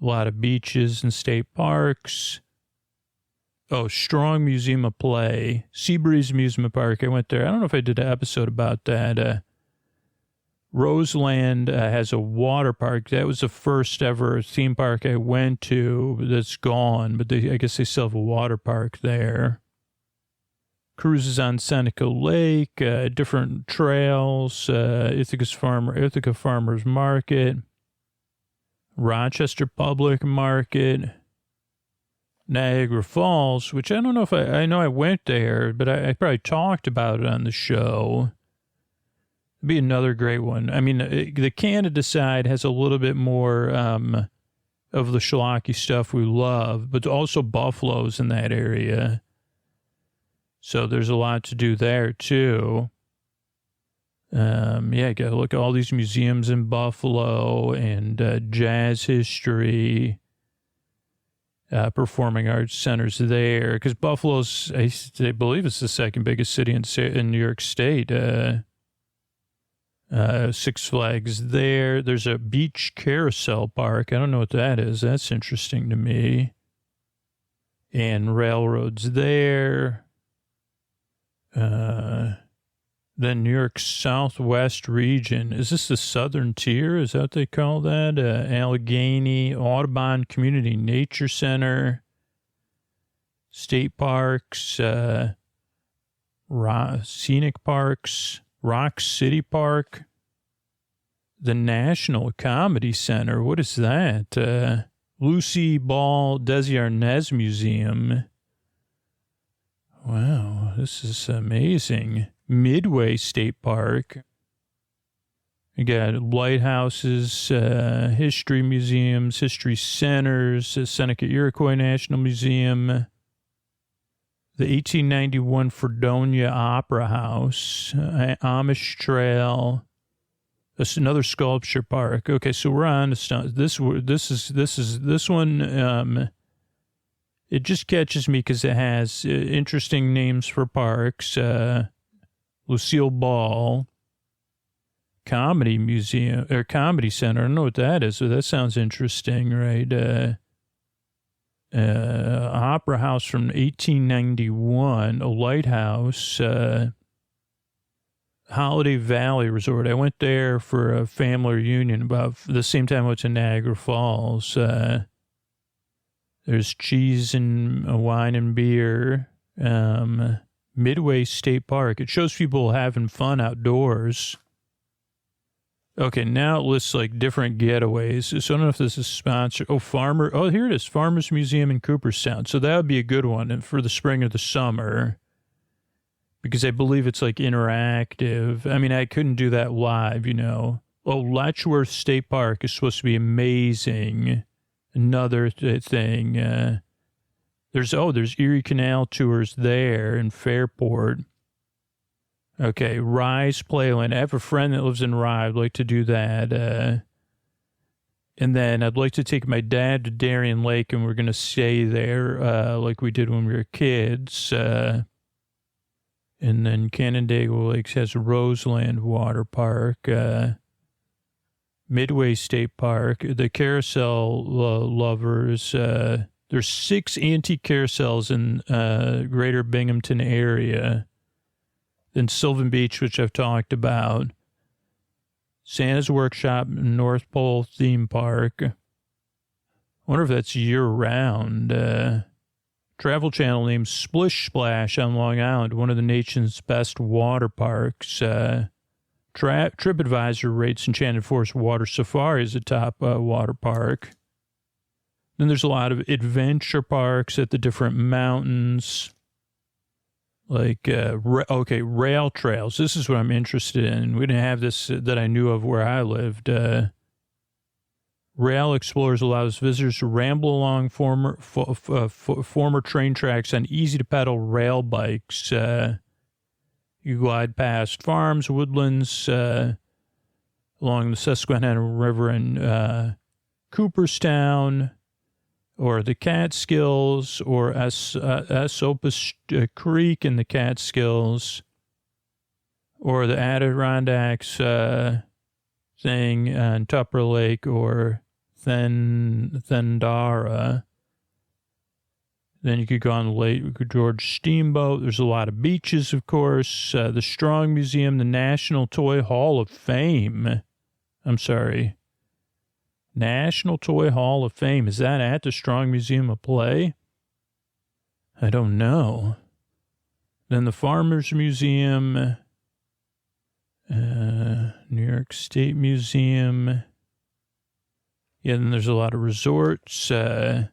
lot of beaches and state parks. Oh, Strong Museum of Play. Seabreeze Amusement Park. I went there. I don't know if I did an episode about that. Roseland has a water park. That was the first ever theme park I went to that's gone, but I guess they still have a water park there. Cruises on Seneca Lake, different trails, Ithaca Farmers Market, Rochester Public Market, Niagara Falls, which I don't know if I know I went there, but I probably talked about it on the show. It'd be another great one. I mean, the Canada side has a little bit more of the schlocky stuff we love, but also buffaloes in that area. So there's a lot to do there, too. Yeah, you got to look at all these museums in Buffalo and jazz history, performing arts centers there. Because Buffalo's, I believe it's the second biggest city in New York State. Six Flags there. There's a beach carousel park. I don't know what that is. That's interesting to me. And railroads there. Then New York Southwest region. Is this the Southern Tier? Is that what they call that? Allegheny, Audubon Community Nature Center, state parks, scenic parks, Rock City Park, the National Comedy Center. What is that? Lucy Ball Desi Arnaz Museum. Wow, this is amazing. Midway State Park. You got lighthouses, history museums, history centers, Seneca Iroquois National Museum, the 1891 Fredonia Opera House, Amish Trail. That's another sculpture park. Okay, so we're on to this one. It just catches me because it has interesting names for parks. Lucille Ball Comedy Museum or Comedy Center. I don't know what that is, so that sounds interesting, right? Opera House from 1891, a lighthouse, Holiday Valley Resort. I went there for a family reunion about the same time I went to Niagara Falls. There's cheese and wine and beer. Midway State Park. It shows people having fun outdoors. Okay, now it lists like different getaways. So I don't know if this is sponsored. Oh, here it is. Farmers Museum in Cooperstown. So that would be a good one for the spring or the summer because I believe it's like interactive. I mean, I couldn't do that live, you know. Oh, Letchworth State Park is supposed to be amazing. Another thing. There's Erie Canal tours there in Fairport. Okay, Rye's Playland. I have a friend that lives in Rye. I'd like to do that. And then I'd like to take my dad to Darien Lake, and we're going to stay there like we did when we were kids. And then Canandaigua Lakes has Roseland Water Park. Midway State Park. The carousel lovers. There's 6 antique carousels in greater Binghamton area. Then Sylvan Beach, which I've talked about. Santa's Workshop, North Pole Theme Park. I wonder if that's year-round. Travel Channel names Splish Splash on Long Island, one of the nation's best water parks. TripAdvisor rates Enchanted Forest Water Safari as a top water park. Then there's a lot of adventure parks at the different mountains. Like, rail trails. This is what I'm interested in. We didn't have this that I knew of where I lived. Rail Explorers allows visitors to ramble along former train tracks on easy-to-pedal rail bikes. You glide past farms, woodlands, along the Susquehanna River in Cooperstown, or the Catskills, or Esopus Creek in the Catskills, or the Adirondacks thing on Tupper Lake, or Thendara. Then you could go on the Lake George Steamboat. There's a lot of beaches, of course. The Strong Museum, the National Toy Hall of Fame. National Toy Hall of Fame. Is that at the Strong Museum of Play? I don't know. Then the Farmers Museum, New York State Museum. Yeah, then there's a lot of resorts, and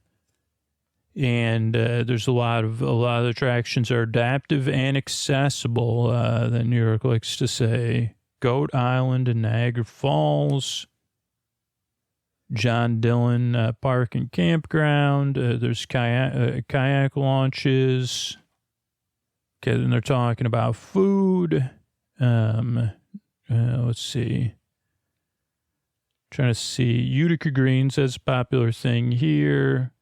there's a lot of attractions are adaptive and accessible. That New York likes to say. Goat Island and Niagara Falls. John Dillon Park and Campground. There's kayak launches. Okay, then they're talking about food. Let's see. Trying to see. Utica Greens, that's a popular thing here.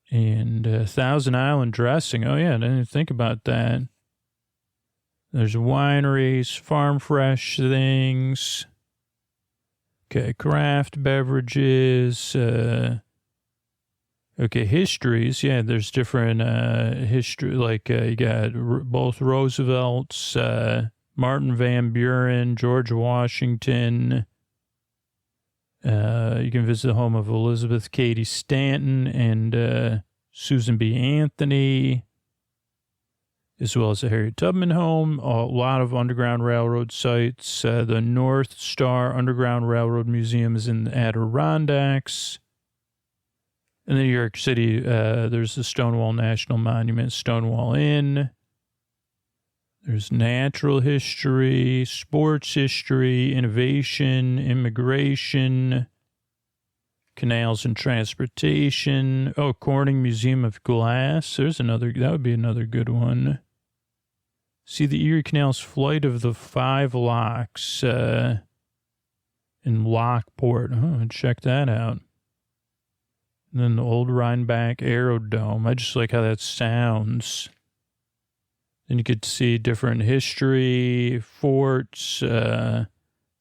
And Thousand Island dressing. Oh, yeah, I didn't even think about that. There's wineries, farm fresh things. Okay, craft beverages. Okay, histories. Yeah, there's different history. Like you got both Roosevelts, Martin Van Buren, George Washington. You can visit the home of Elizabeth Cady Stanton and Susan B. Anthony, as well as the Harriet Tubman home. A lot of Underground Railroad sites. The North Star Underground Railroad Museum is in the Adirondacks. In New York City, there's the Stonewall National Monument, Stonewall Inn. There's natural history, sports history, innovation, immigration, canals and transportation. Oh, Corning Museum of Glass. That would be another good one. See the Erie Canal's Flight of the Five Locks in Lockport. Oh, check that out. And then the old Rhinebeck Aerodome. I just like how that sounds. Then you could see different history, forts,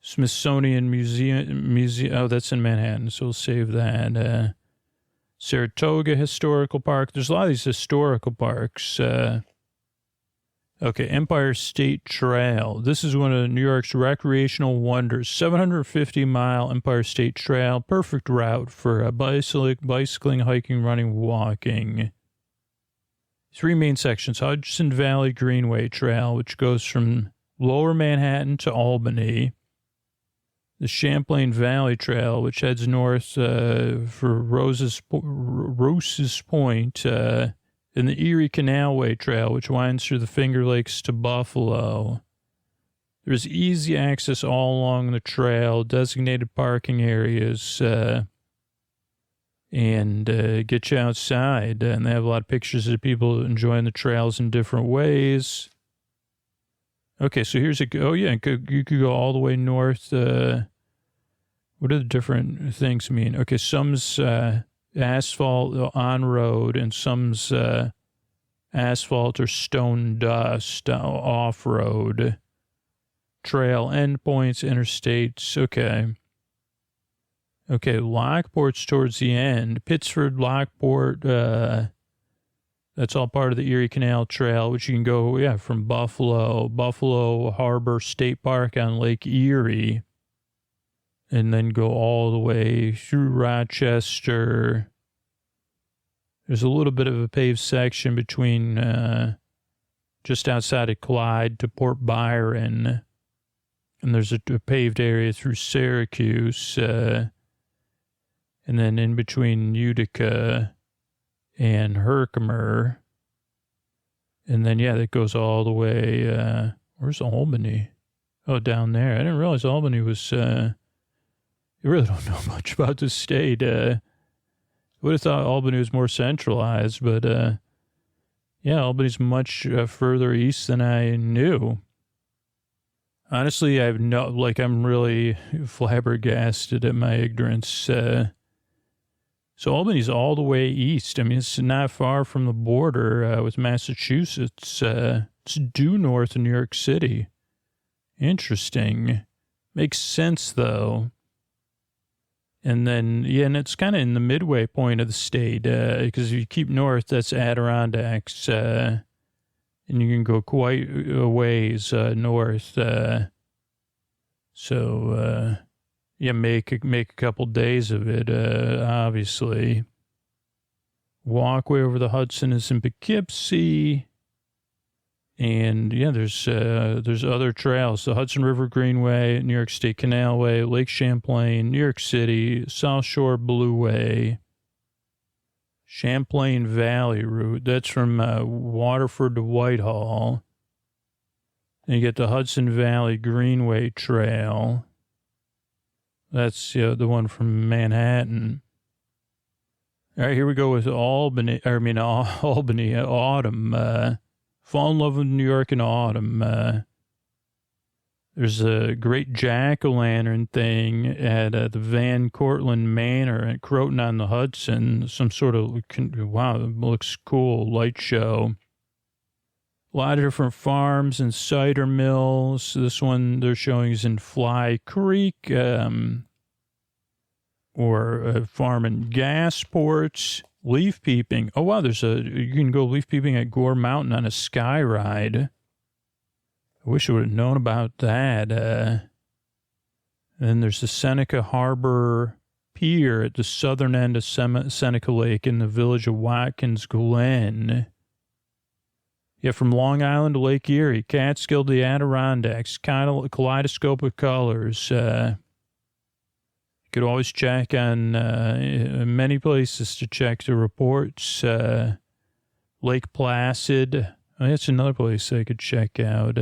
Smithsonian Museum. Oh, that's in Manhattan, so we'll save that. Saratoga Historical Park. There's a lot of these historical parks. Okay, Empire State Trail. This is one of New York's recreational wonders. 750-mile Empire State Trail. Perfect route for bicycling, hiking, running, walking. 3 main sections. Hudson Valley Greenway Trail, which goes from Lower Manhattan to Albany. The Champlain Valley Trail, which heads north for Rose's Point, and the Erie Canalway Trail, which winds through the Finger Lakes to Buffalo. There's easy access all along the trail, designated parking areas, and get you outside. And they have a lot of pictures of people enjoying the trails in different ways. Okay, so here's you could go all the way north. What do the different things mean? Okay, some's asphalt on road, and some's asphalt or stone dust off road. Trail endpoints, interstates. Okay, Lockport's towards the end. Pittsford, Lockport. That's all part of the Erie Canal Trail, which you can go from Buffalo Harbor State Park on Lake Erie, and then go all the way through Rochester. There's a little bit of a paved section between just outside of Clyde to Port Byron. And there's a paved area through Syracuse. And then in between Utica and Herkimer. And then, that goes all the way. Where's Albany? Oh, down there. I didn't realize Albany was... You really don't know much about the state. I would have thought Albany was more centralized, but Albany's much further east than I knew. Honestly, I'm really flabbergasted at my ignorance. So Albany's all the way east. I mean, it's not far from the border with Massachusetts. It's due north of New York City. Interesting. Makes sense, though. And then, and it's kind of in the midway point of the state, because if you keep north, that's Adirondacks, and you can go quite a ways north. Make a couple days of it, obviously. Walkway over the Hudson is in Poughkeepsie. And there's other trails: the Hudson River Greenway, New York State Canalway, Lake Champlain, New York City, South Shore Blueway, Champlain Valley route. That's from Waterford to Whitehall. And you get the Hudson Valley Greenway Trail. That's the one from Manhattan. All right, here we go with Albany, autumn. Fall in love with New York in autumn. There's a great jack-o'-lantern thing at the Van Cortlandt Manor at Croton on the Hudson. Some sort of, wow, it looks cool, light show. A lot of different farms and cider mills. This one they're showing is in Fly Creek, or a farm in Gasports. Leaf peeping. Oh, wow, you can go leaf peeping at Gore Mountain on a sky ride. I wish I would have known about that. And then there's the Seneca Harbor Pier at the southern end of Seneca Lake in the village of Watkins Glen. From Long Island to Lake Erie, Catskill to the Adirondacks, kaleidoscope of colors. Could always check on many places to check the reports. Lake Placid. That's another place I could check out.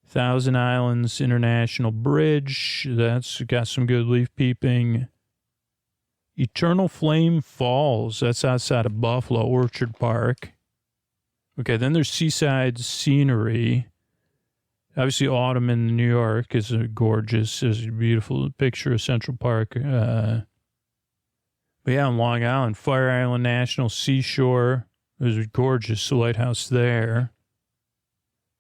Thousand Islands International Bridge. That's got some good leaf peeping. Eternal Flame Falls. That's outside of Buffalo, Orchard Park. Okay, then there's Seaside Scenery. Obviously, autumn in New York is gorgeous. There's a beautiful picture of Central Park. But But yeah, on Long Island, Fire Island National Seashore. There's a gorgeous lighthouse there.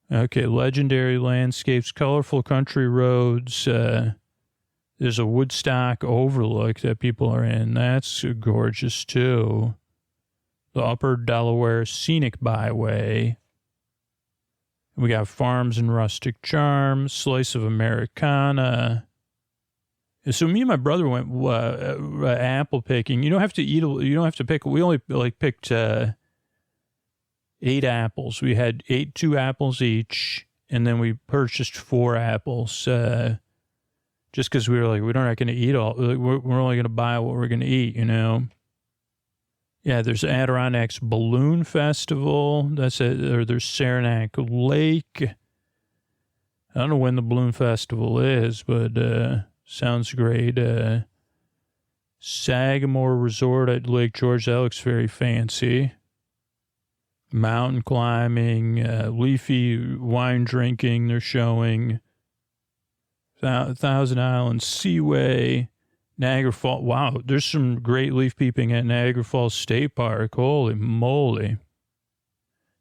Okay, legendary landscapes, colorful country roads. There's a Woodstock overlook that people are in. That's gorgeous, too. The Upper Delaware Scenic Byway. We got farms and rustic charms, slice of Americana. So me and my brother went apple picking. You don't have to eat. You don't have to pick. We only picked 8 apples. We had 2 apples each, and then we purchased 4 apples. Just because we were like, we're not going to eat all. We're only going to buy what we're going to eat. Yeah, there's Adirondacks Balloon Festival. That's it. Or there's Saranac Lake. I don't know when the Balloon Festival is, but sounds great. Sagamore Resort at Lake George. That looks very fancy. Mountain climbing, leafy wine drinking. They're showing Thousand Island Seaway. Niagara Falls. Wow, there's some great leaf peeping at Niagara Falls State Park. Holy moly.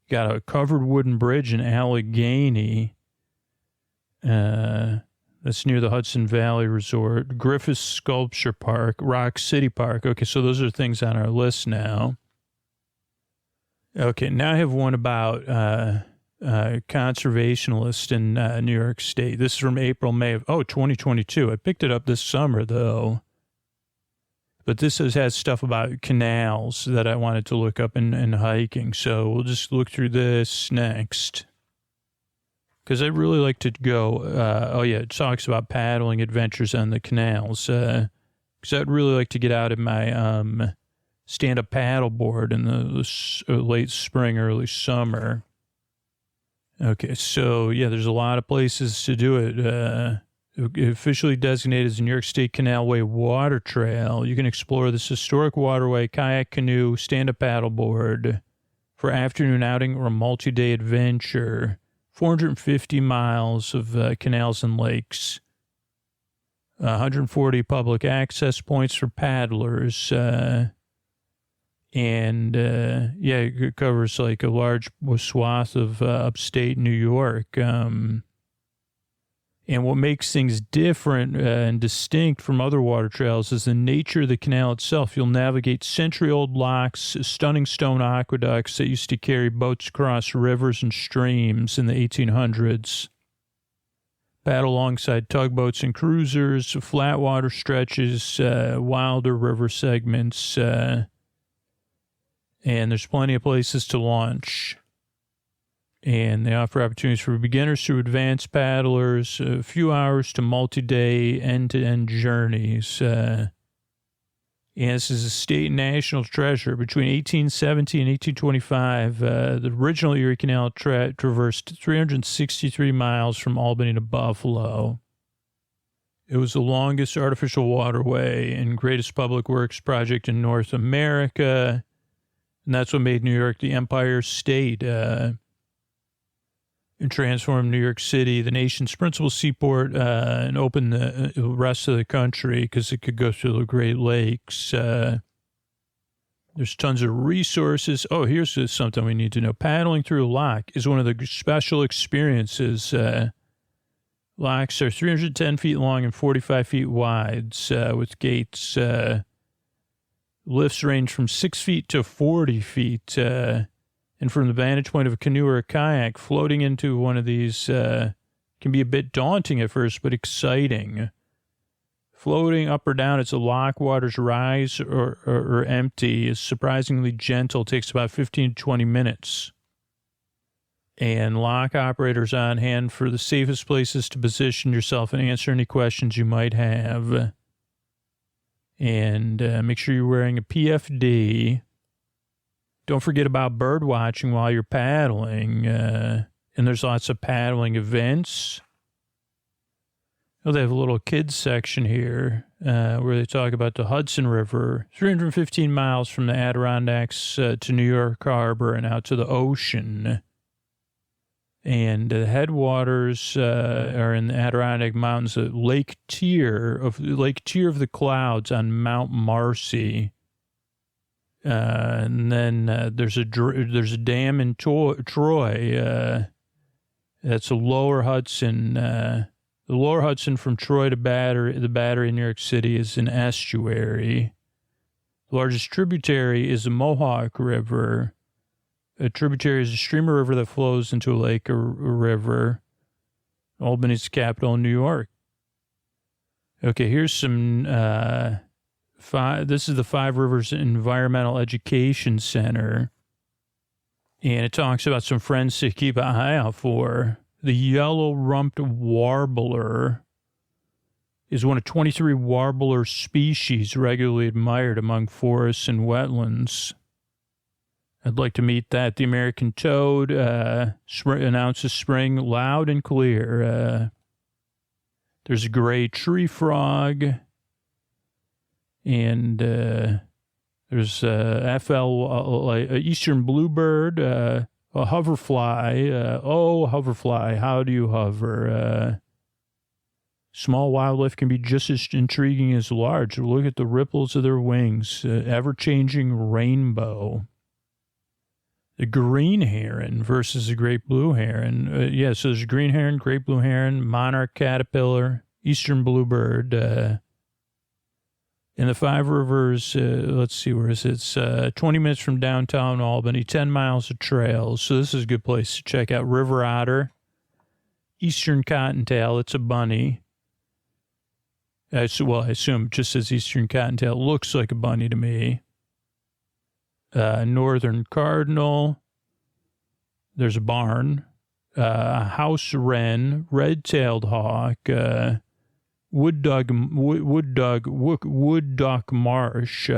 Got a covered wooden bridge in Allegheny. That's near the Hudson Valley Resort. Griffith Sculpture Park. Rock City Park. Okay, so those are things on our list now. Okay, now I have one about conservationalist in New York State. This is from April, May of 2022. I picked it up this summer, though. But this has stuff about canals that I wanted to look up in hiking. So we'll just look through this next. Because I really like to go, it talks about paddling adventures on the canals. Because I'd really like to get out of my stand-up paddleboard in the late spring, early summer. Okay, so, yeah, there's a lot of places to do it. Officially designated as the New York State Canalway Water Trail. You can explore this historic waterway, kayak, canoe, stand-up paddleboard for afternoon outing or a multi-day adventure. 450 miles of canals and lakes. 140 public access points for paddlers. It covers like a large swath of upstate New York. And what makes things different and distinct from other water trails is the nature of the canal itself. You'll navigate century-old locks, stunning stone aqueducts that used to carry boats across rivers and streams in the 1800s. Paddle alongside tugboats and cruisers, flat water stretches, wilder river segments, and there's plenty of places to launch. And they offer opportunities for beginners to advanced paddlers, a few hours to multi-day end-to-end journeys. And this is a state and national treasure. Between 1870 and 1825, the original Erie Canal traversed 363 miles from Albany to Buffalo. It was the longest artificial waterway and greatest public works project in North America. And that's what made New York the Empire State. And transformed New York City, the nation's principal seaport, and opened the rest of the country because it could go through the Great Lakes. There's tons of resources. Oh, here's something we need to know. Paddling through a lock is one of the special experiences. Locks are 310 feet long and 45 feet wide with gates. Lifts range from 6 feet to 40 feet. And from the vantage point of a canoe or a kayak, floating into one of these can be a bit daunting at first, but exciting. Floating up or down as the lock waters rise or empty is surprisingly gentle. It takes about 15 to 20 minutes. And lock operators on hand for the safest places to position yourself and answer any questions you might have. And make sure you're wearing a PFD. Don't forget about bird watching while you're paddling. And there's lots of paddling events. Oh, they have a little kids section here where they talk about the Hudson River, 315 miles from the Adirondacks to New York Harbor and out to the ocean. And the headwaters are in the Adirondack Mountains, Lake Tier of the Clouds on Mount Marcy. And then there's a dam in Troy. That's a Lower Hudson. The Lower Hudson from Troy to the Battery in New York City is an estuary. The largest tributary is the Mohawk River. A tributary is a stream or river that flows into a lake or river. Albany's the capital of New York. Okay, here's some, this is the Five Rivers Environmental Education Center. And it talks about some friends to keep an eye out for. The yellow-rumped warbler is one of 23 warbler species regularly admired among forests and wetlands. I'd like to meet that. The American toad announces spring loud and clear. There's a gray tree frog. And there's eastern bluebird, a hoverfly. Hoverfly, how do you hover? Small wildlife can be just as intriguing as large. Look at the ripples of their wings, ever-changing rainbow. The green heron versus the great blue heron. So there's a green heron, great blue heron, monarch caterpillar, eastern bluebird. In the Five Rivers, let's see, where is it? It's 20 minutes from downtown Albany, 10 miles of trails. So this is a good place to check out. River otter, eastern cottontail. It's a bunny. I assume it just says eastern cottontail. It looks like a bunny to me. Northern cardinal. There's a barn. House wren, red-tailed hawk, wood duck marsh,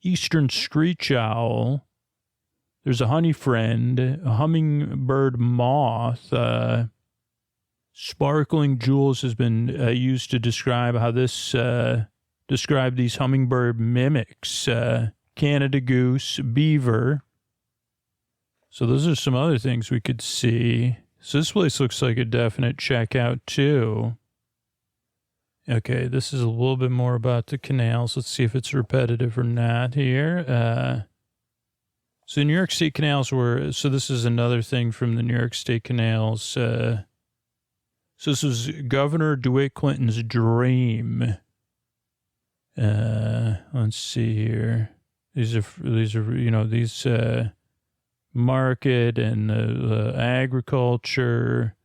eastern screech owl. There's a honey friend, a hummingbird moth. Sparkling jewels has been used to describe how this describe these hummingbird mimics. Canada goose, beaver. So those are some other things we could see. So this place looks like a definite checkout too. Okay, this is a little bit more about the canals. Let's see if it's repetitive or not here. So New York State canals so this is another thing from the New York State canals. So this was Governor DeWitt Clinton's dream. Let's see here. These are market and agriculture.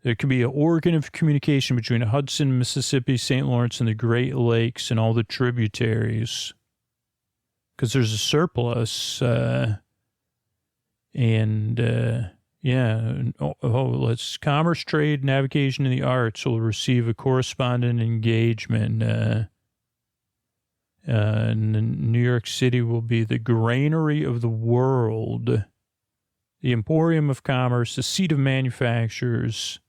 There could be an organ of communication between Hudson, Mississippi, St. Lawrence, and the Great Lakes and all the tributaries. Because there's a surplus. Let's commerce, trade, navigation, and the arts will receive a correspondent engagement. And New York City will be the granary of the world, the emporium of commerce, the seat of manufacturers.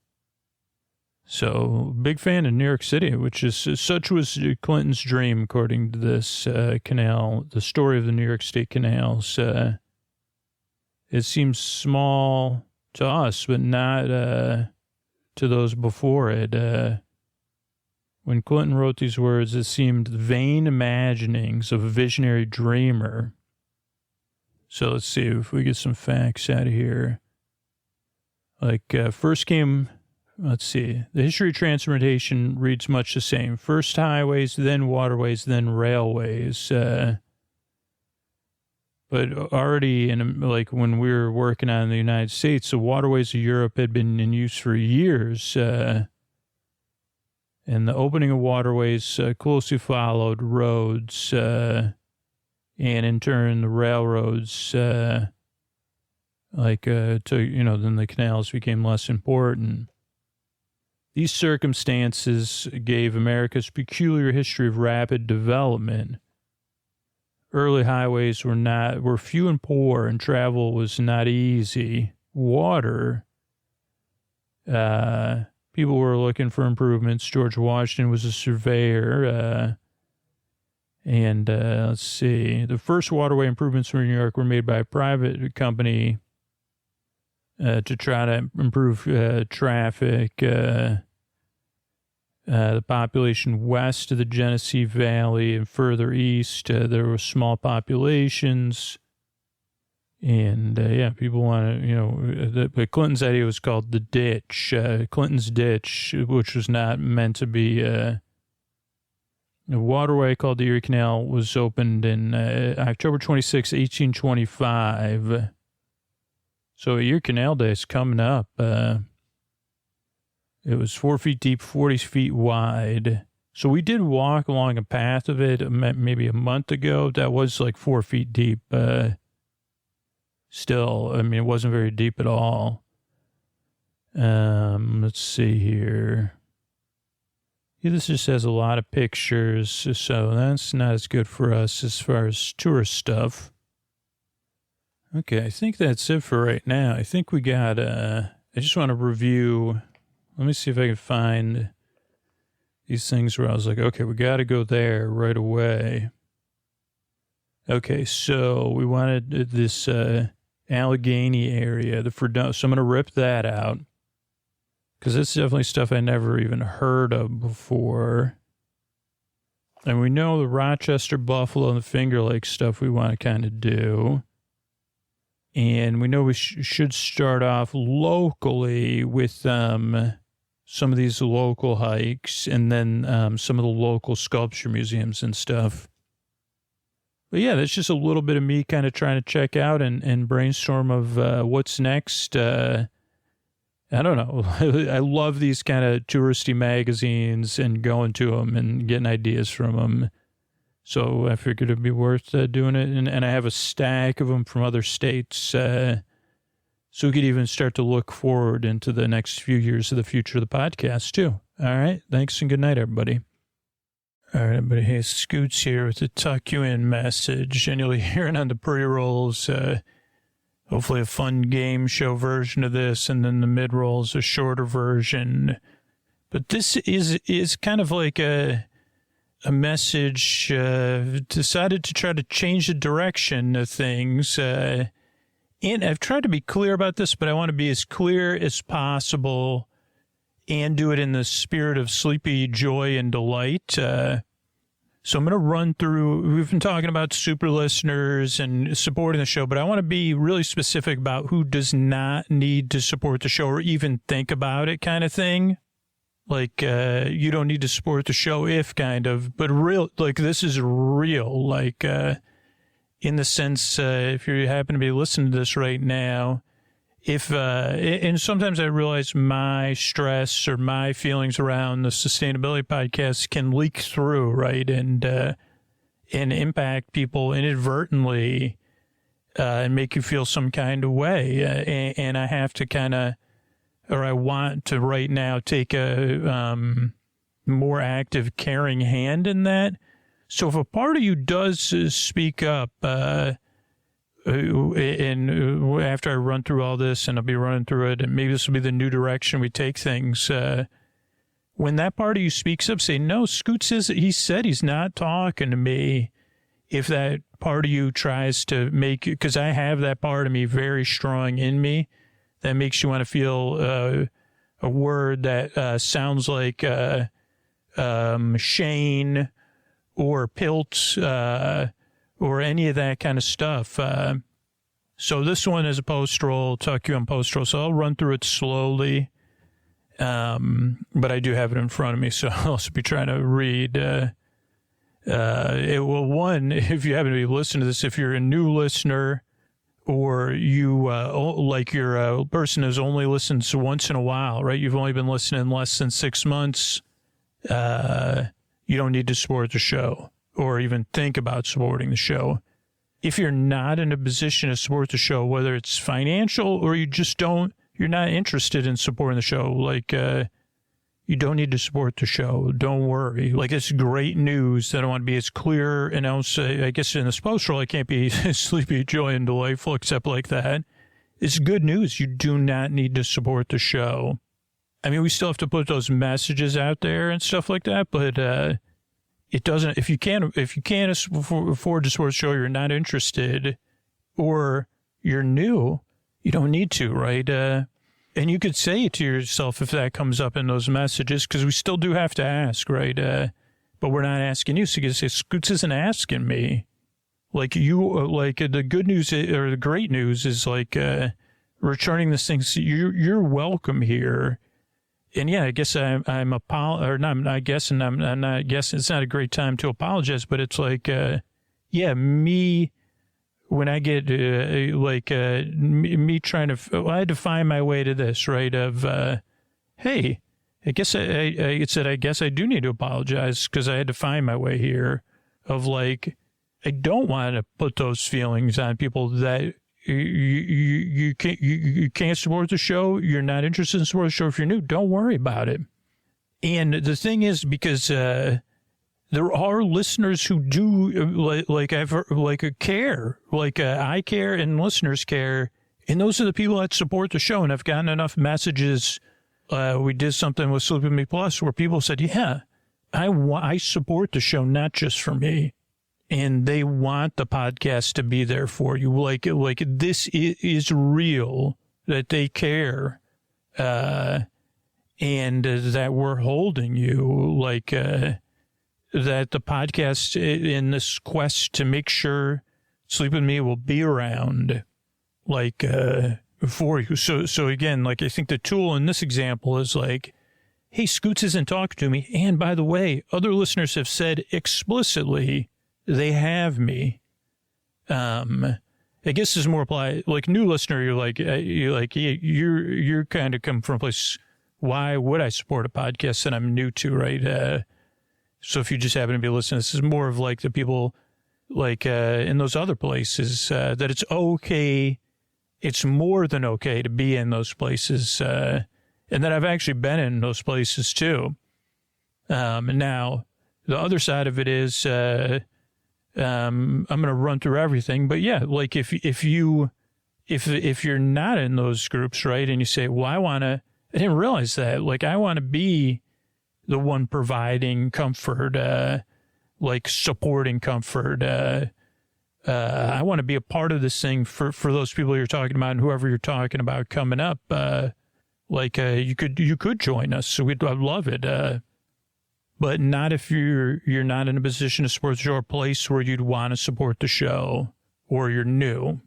So, big fan of New York City, such was Clinton's dream, according to this canal, the story of the New York State canals. It seems small to us, but not to those before it. When Clinton wrote these words, it seemed vain imaginings of a visionary dreamer. So let's see if we get some facts out of here. First came, let's see, the history of transportation reads much the same. First highways, then waterways, then railways. But already when we were working on the United States, the waterways of Europe had been in use for years. And the opening of waterways closely followed roads, and in turn the railroads, then the canals became less important. These circumstances gave America's peculiar history of rapid development. Early highways were few and poor, and travel was not easy. Water, people were looking for improvements. George Washington was a surveyor. Let's see. The first waterway improvements for New York were made by a private company to try to improve traffic. The population west of the Genesee Valley and further east, there were small populations. And, people want to, but Clinton's idea was called the ditch, Clinton's ditch, which was not meant to be a waterway called the Erie Canal, was opened in October 26, 1825. So Erie Canal Day is coming up. It was 4 feet deep, 40 feet wide. So we did walk along a path of it maybe a month ago. That was like 4 feet deep. Still, I mean, it wasn't very deep at all. Let's see here. Yeah, this just has a lot of pictures, so that's not as good for us as far as tourist stuff. Okay, I think that's it for right now. I think we got, I just want to review. Let me see if I can find these things where I was like, okay, we got to go there right away. Okay, so we wanted this, Allegheny area, so I'm going to rip that out because it's definitely stuff I never even heard of before. And we know the Rochester, Buffalo, and the Finger Lakes stuff we want to kind of do. And we know we should start off locally with some of these local hikes and then some of the local sculpture museums and stuff. But yeah, that's just a little bit of me kind of trying to check out and brainstorm of what's next. I don't know. I love these kind of touristy magazines and going to them and getting ideas from them. So I figured it'd be worth doing it. And I have a stack of them from other states. So we could even start to look forward into the next few years of the future of the podcast, too. All right. Thanks and good night, everybody. All right, everybody. Hey, Scoots here with a tuck you in message, and you'll hear it on the pre-rolls. Hopefully a fun game show version of this, and then the mid-rolls, a shorter version. But this is kind of like a message, decided to try to change the direction of things. And I've tried to be clear about this, but I want to be as clear as possible and do it in the spirit of sleepy joy and delight. So I'm going to run through, we've been talking about super listeners and supporting the show, but I want to be really specific about who does not need to support the show or even think about it kind of thing. Like, you don't need to support the show if kind of, but real, like this is real, like, in the sense, if you happen to be listening to this right now, and sometimes I realize my stress or my feelings around the sustainability podcast can leak through, right? And impact people inadvertently, and make you feel some kind of way. And I have to I want to right now take a, more active, caring hand in that. So if a part of you does speak up, and after I run through all this, and I'll be running through it, and maybe this will be the new direction we take things. When that part of you speaks up, say, no, Scoot says he said he's not talking to me. If that part of you tries to make, because I have that part of me very strong in me, that makes you want to feel a word that sounds like Shane or Pilt, or any of that kind of stuff. So this one is a post-roll, tuck you on post-roll, so I'll run through it slowly. But I do have it in front of me, so I'll also be trying to read. One, if you happen to be listening to this, if you're a new listener or you, like you're a person who's only listened to once in a while, right? You've only been listening less than 6 months. You don't need to support the show or even think about supporting the show. If you're not in a position to support the show, whether it's financial or you just you're not interested in supporting the show, like, you don't need to support the show. Don't worry. Like, it's great news that I want to be as clear, and I guess in this post roll, I can't be sleepy, joy, and delightful except like that. It's good news. You do not need to support the show. I mean, we still have to put those messages out there and stuff like that, but, it doesn't, if you can't afford to support the show, you're not interested, or you're new, you don't need to, right? And you could say it to yourself if that comes up in those messages, because we still do have to ask, right? But we're not asking you. So you can say, Scoots isn't asking me. Like the good news or the great news is like returning this thing. So you're welcome here. And yeah, I guess I'm not guessing. It's not a great time to apologize, but it's like, me. When I get me trying to, I had to find my way to this, right? Of, hey, I guess I said, I guess I do need to apologize because I had to find my way here. Of like, I don't want to put those feelings on people that you can't support the show. You're not interested in supporting the show. If you're new, don't worry about it. And the thing is, because there are listeners who do care, I care and listeners care. And those are the people that support the show. And I've gotten enough messages. We did something with Sleep With Me Plus where people said, yeah, I support the show, not just for me. And they want the podcast to be there for you. Like this is real, that they care. And that we're holding you, that the podcast in this quest to make sure Sleep With Me will be around, for you. So again, I think the tool in this example is like, hey, Scoots isn't talking to me. And by the way, other listeners have said explicitly they have me. I guess this is more apply, new listener, you're kind of come from a place, why would I support a podcast that I'm new to, right? So if you just happen to be listening, this is more of the people in those other places, that it's okay. It's more than okay to be in those places. And that I've actually been in those places too. And now the other side of it is, I'm going to run through everything, but yeah, if you're not in those groups, right. And you say, well, I didn't realize that, I want to be the one providing comfort, supporting comfort. I want to be a part of this thing for those people you're talking about and whoever you're talking about coming up. You could join us. So I'd love it. But not if you're not in a position to support the show or a place where you'd want to support the show or you're new.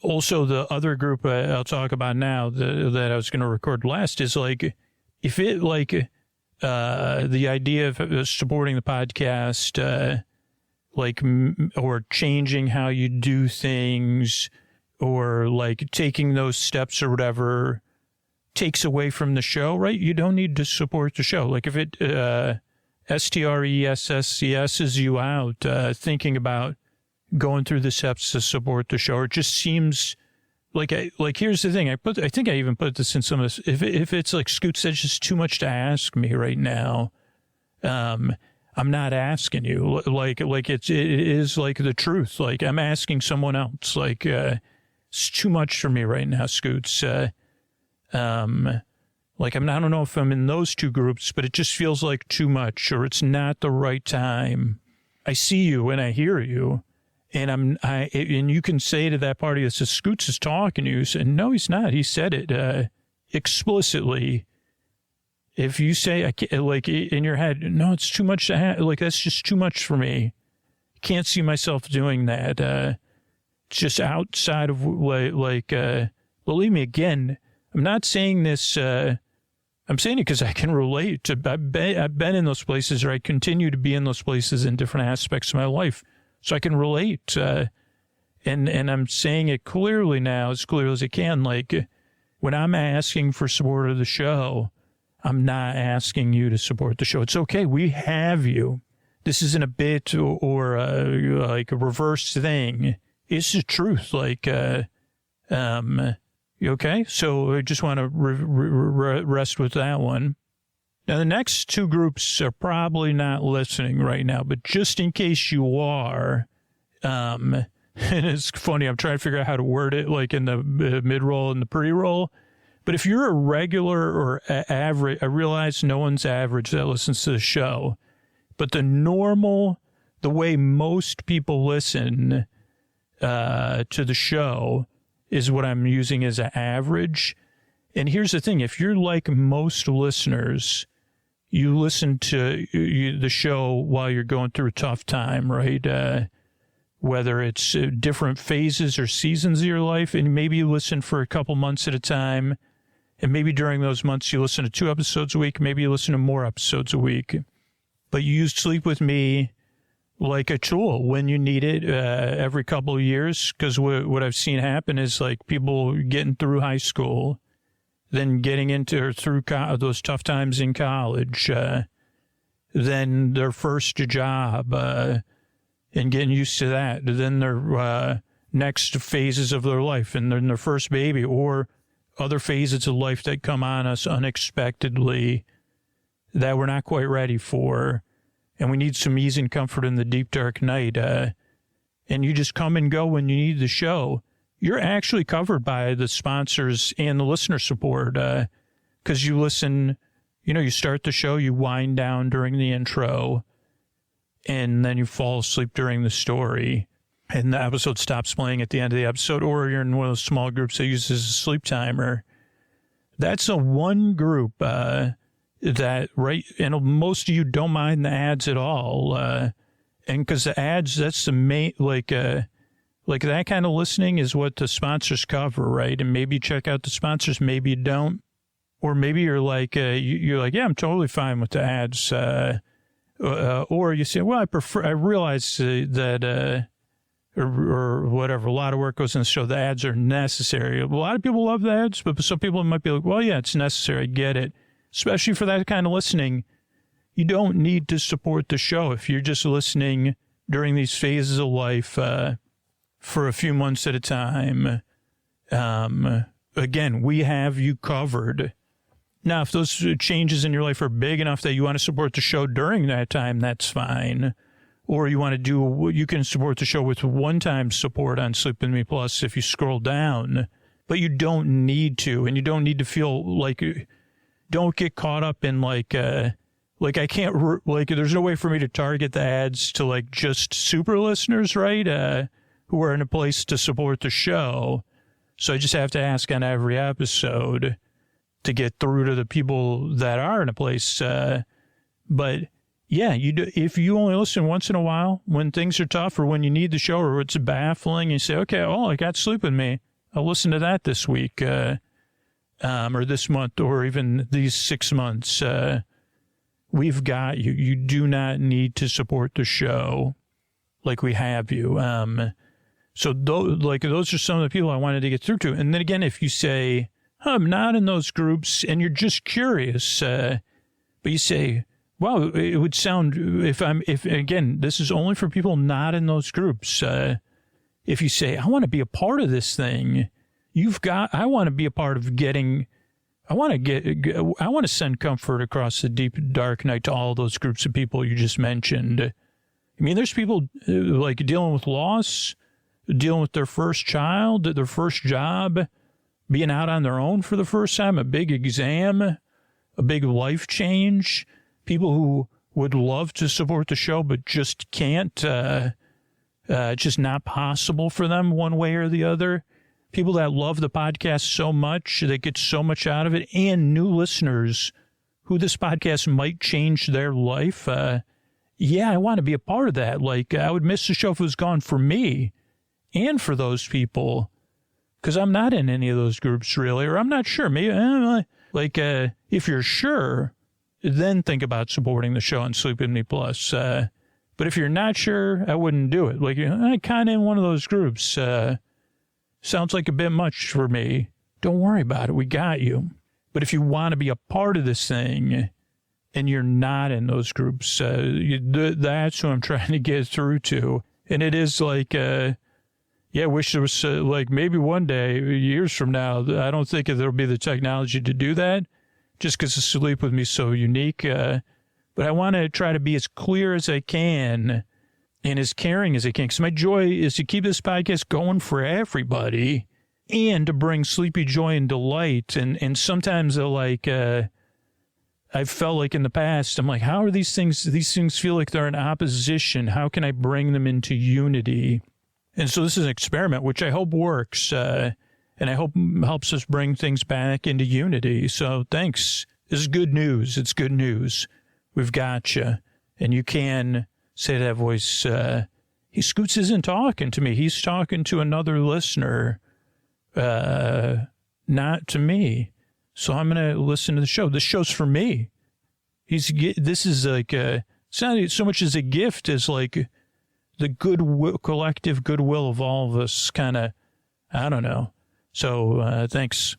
Also, the other group I'll talk about now that I was going to record last is if it the idea of supporting the podcast, or changing how you do things, or taking those steps or whatever takes away from the show, right? You don't need to support the show. If it stressses you out, thinking about going through the steps to support the show, or it just seems here's the thing. I think I even put this in some of this. If it's Scoot said, just too much to ask me right now. I'm not asking you. It is the truth. I'm asking someone else. It's too much for me right now, Scoots. I don't know if I'm in those two groups, but it just feels like too much, or it's not the right time. I see you and I hear you. And and you can say to that party that says Scoots is talking to you, and no, he's not. He said it explicitly. If you say in your head, no, it's too much to that's just too much for me. Can't see myself doing that. It's just outside of believe me, again, I'm not saying this. I'm saying it because I can relate to. I've been in those places, or I continue to be in those places in different aspects of my life. So I can relate, and I'm saying it clearly now, as clearly as I can. When I'm asking for support of the show, I'm not asking you to support the show. It's okay. We have you. This isn't a bit or a reverse thing. It's the truth. You okay? So I just want to rest with that one. Now, the next two groups are probably not listening right now, but just in case you are, and it's funny, I'm trying to figure out how to word it, in the mid-roll and the pre-roll. But if you're a regular or average, I realize no one's average that listens to the show, but the way most people listen to the show is what I'm using as an average. And here's the thing. If you're like most listeners, you listen to the show while you're going through a tough time, right? Whether it's different phases or seasons of your life, and maybe you listen for a couple months at a time, and maybe during those months you listen to 2 episodes a week, maybe you listen to more episodes a week. But you use Sleep With Me like a tool when you need it every couple of years, because what I've seen happen is like people getting through high school, then getting into or through those tough times in college, then their first job, and getting used to that, then their next phases of their life, and then their first baby, or other phases of life that come on us unexpectedly that we're not quite ready for. And we need some ease and comfort in the deep, dark night. And you just come and go when you need the show. You're actually covered by the sponsors and the listener support, because you listen, you start the show, you wind down during the intro, and then you fall asleep during the story, and the episode stops playing at the end of the episode, or you're in one of those small groups that uses a sleep timer. That's a one group that, right, and most of you don't mind the ads at all, and because the ads, that's the main, like that kind of listening is what the sponsors cover, right? And maybe you check out the sponsors, maybe you don't, or maybe you're like, yeah, I'm totally fine with the ads, or you say, well, I realize that, or whatever, a lot of work goes into the show, the ads are necessary. A lot of people love the ads, but some people might be like, well, yeah, it's necessary, I get it. Especially for that kind of listening, you don't need to support the show if you're just listening during these phases of life for a few months at a time. Again, we have you covered. Now, if those changes in your life are big enough that you want to support the show during that time, that's fine. Or you want to you can support the show with one-time support on Sleep With Me Plus if you scroll down. But you don't need to, and you don't need to feel like... Don't get caught up in I can't, there's no way for me to target the ads to like just super listeners, right? Who are in a place to support the show. So I just have to ask on every episode to get through to the people that are in a place. But yeah, if you only listen once in a while when things are tough or when you need the show or it's baffling, you say, okay, I got Sleep With Me. I'll listen to that this week. Or this month, or even these 6 months, we've got you. You do not need to support the show like we have you. So those are some of the people I wanted to get through to. And then again, if you say, I'm not in those groups, and you're just curious, but you say, wow, it would sound, if again, this is only for people not in those groups. If you say, I want to be a part of this thing, I want to be a part of I want to send comfort across the deep, dark night to all those groups of people you just mentioned. I mean, there's people like dealing with loss, dealing with their first child, their first job, being out on their own for the first time, a big exam, a big life change, people who would love to support the show but just can't, just not possible for them one way or the other. People that love the podcast so much, they get so much out of it, and new listeners who this podcast might change their life. Yeah, I want to be a part of that. Like, I would miss the show if it was gone for me and for those people, because I'm not in any of those groups really, or I'm not sure. Maybe, if you're sure, then think about supporting the show on Sleep With Me Plus. But if you're not sure, I wouldn't do it. Like, I'm kind of in one of those groups. Sounds like a bit much for me. Don't worry about it. We got you. But if you want to be a part of this thing and you're not in those groups, that's who I'm trying to get through to. And it is like, I wish there was maybe one day, years from now, I don't think there'll be the technology to do that just because Sleep With Me is so unique. But I want to try to be as clear as I can and as caring as I can, because my joy is to keep this podcast going for everybody and to bring sleepy joy and delight. And sometimes I've felt like in the past, I'm like, how are these things feel like they're in opposition? How can I bring them into unity? And so this is an experiment, which I hope works. and I hope helps us bring things back into unity. So thanks. This is good news. It's good news. We've got you. And you can say to that voice, Scoots isn't talking to me. He's talking to another listener, not to me. So I'm going to listen to the show. This show's for me. This is like, it's not so much as a gift as like the collective goodwill of all of us kind of, I don't know. So thanks.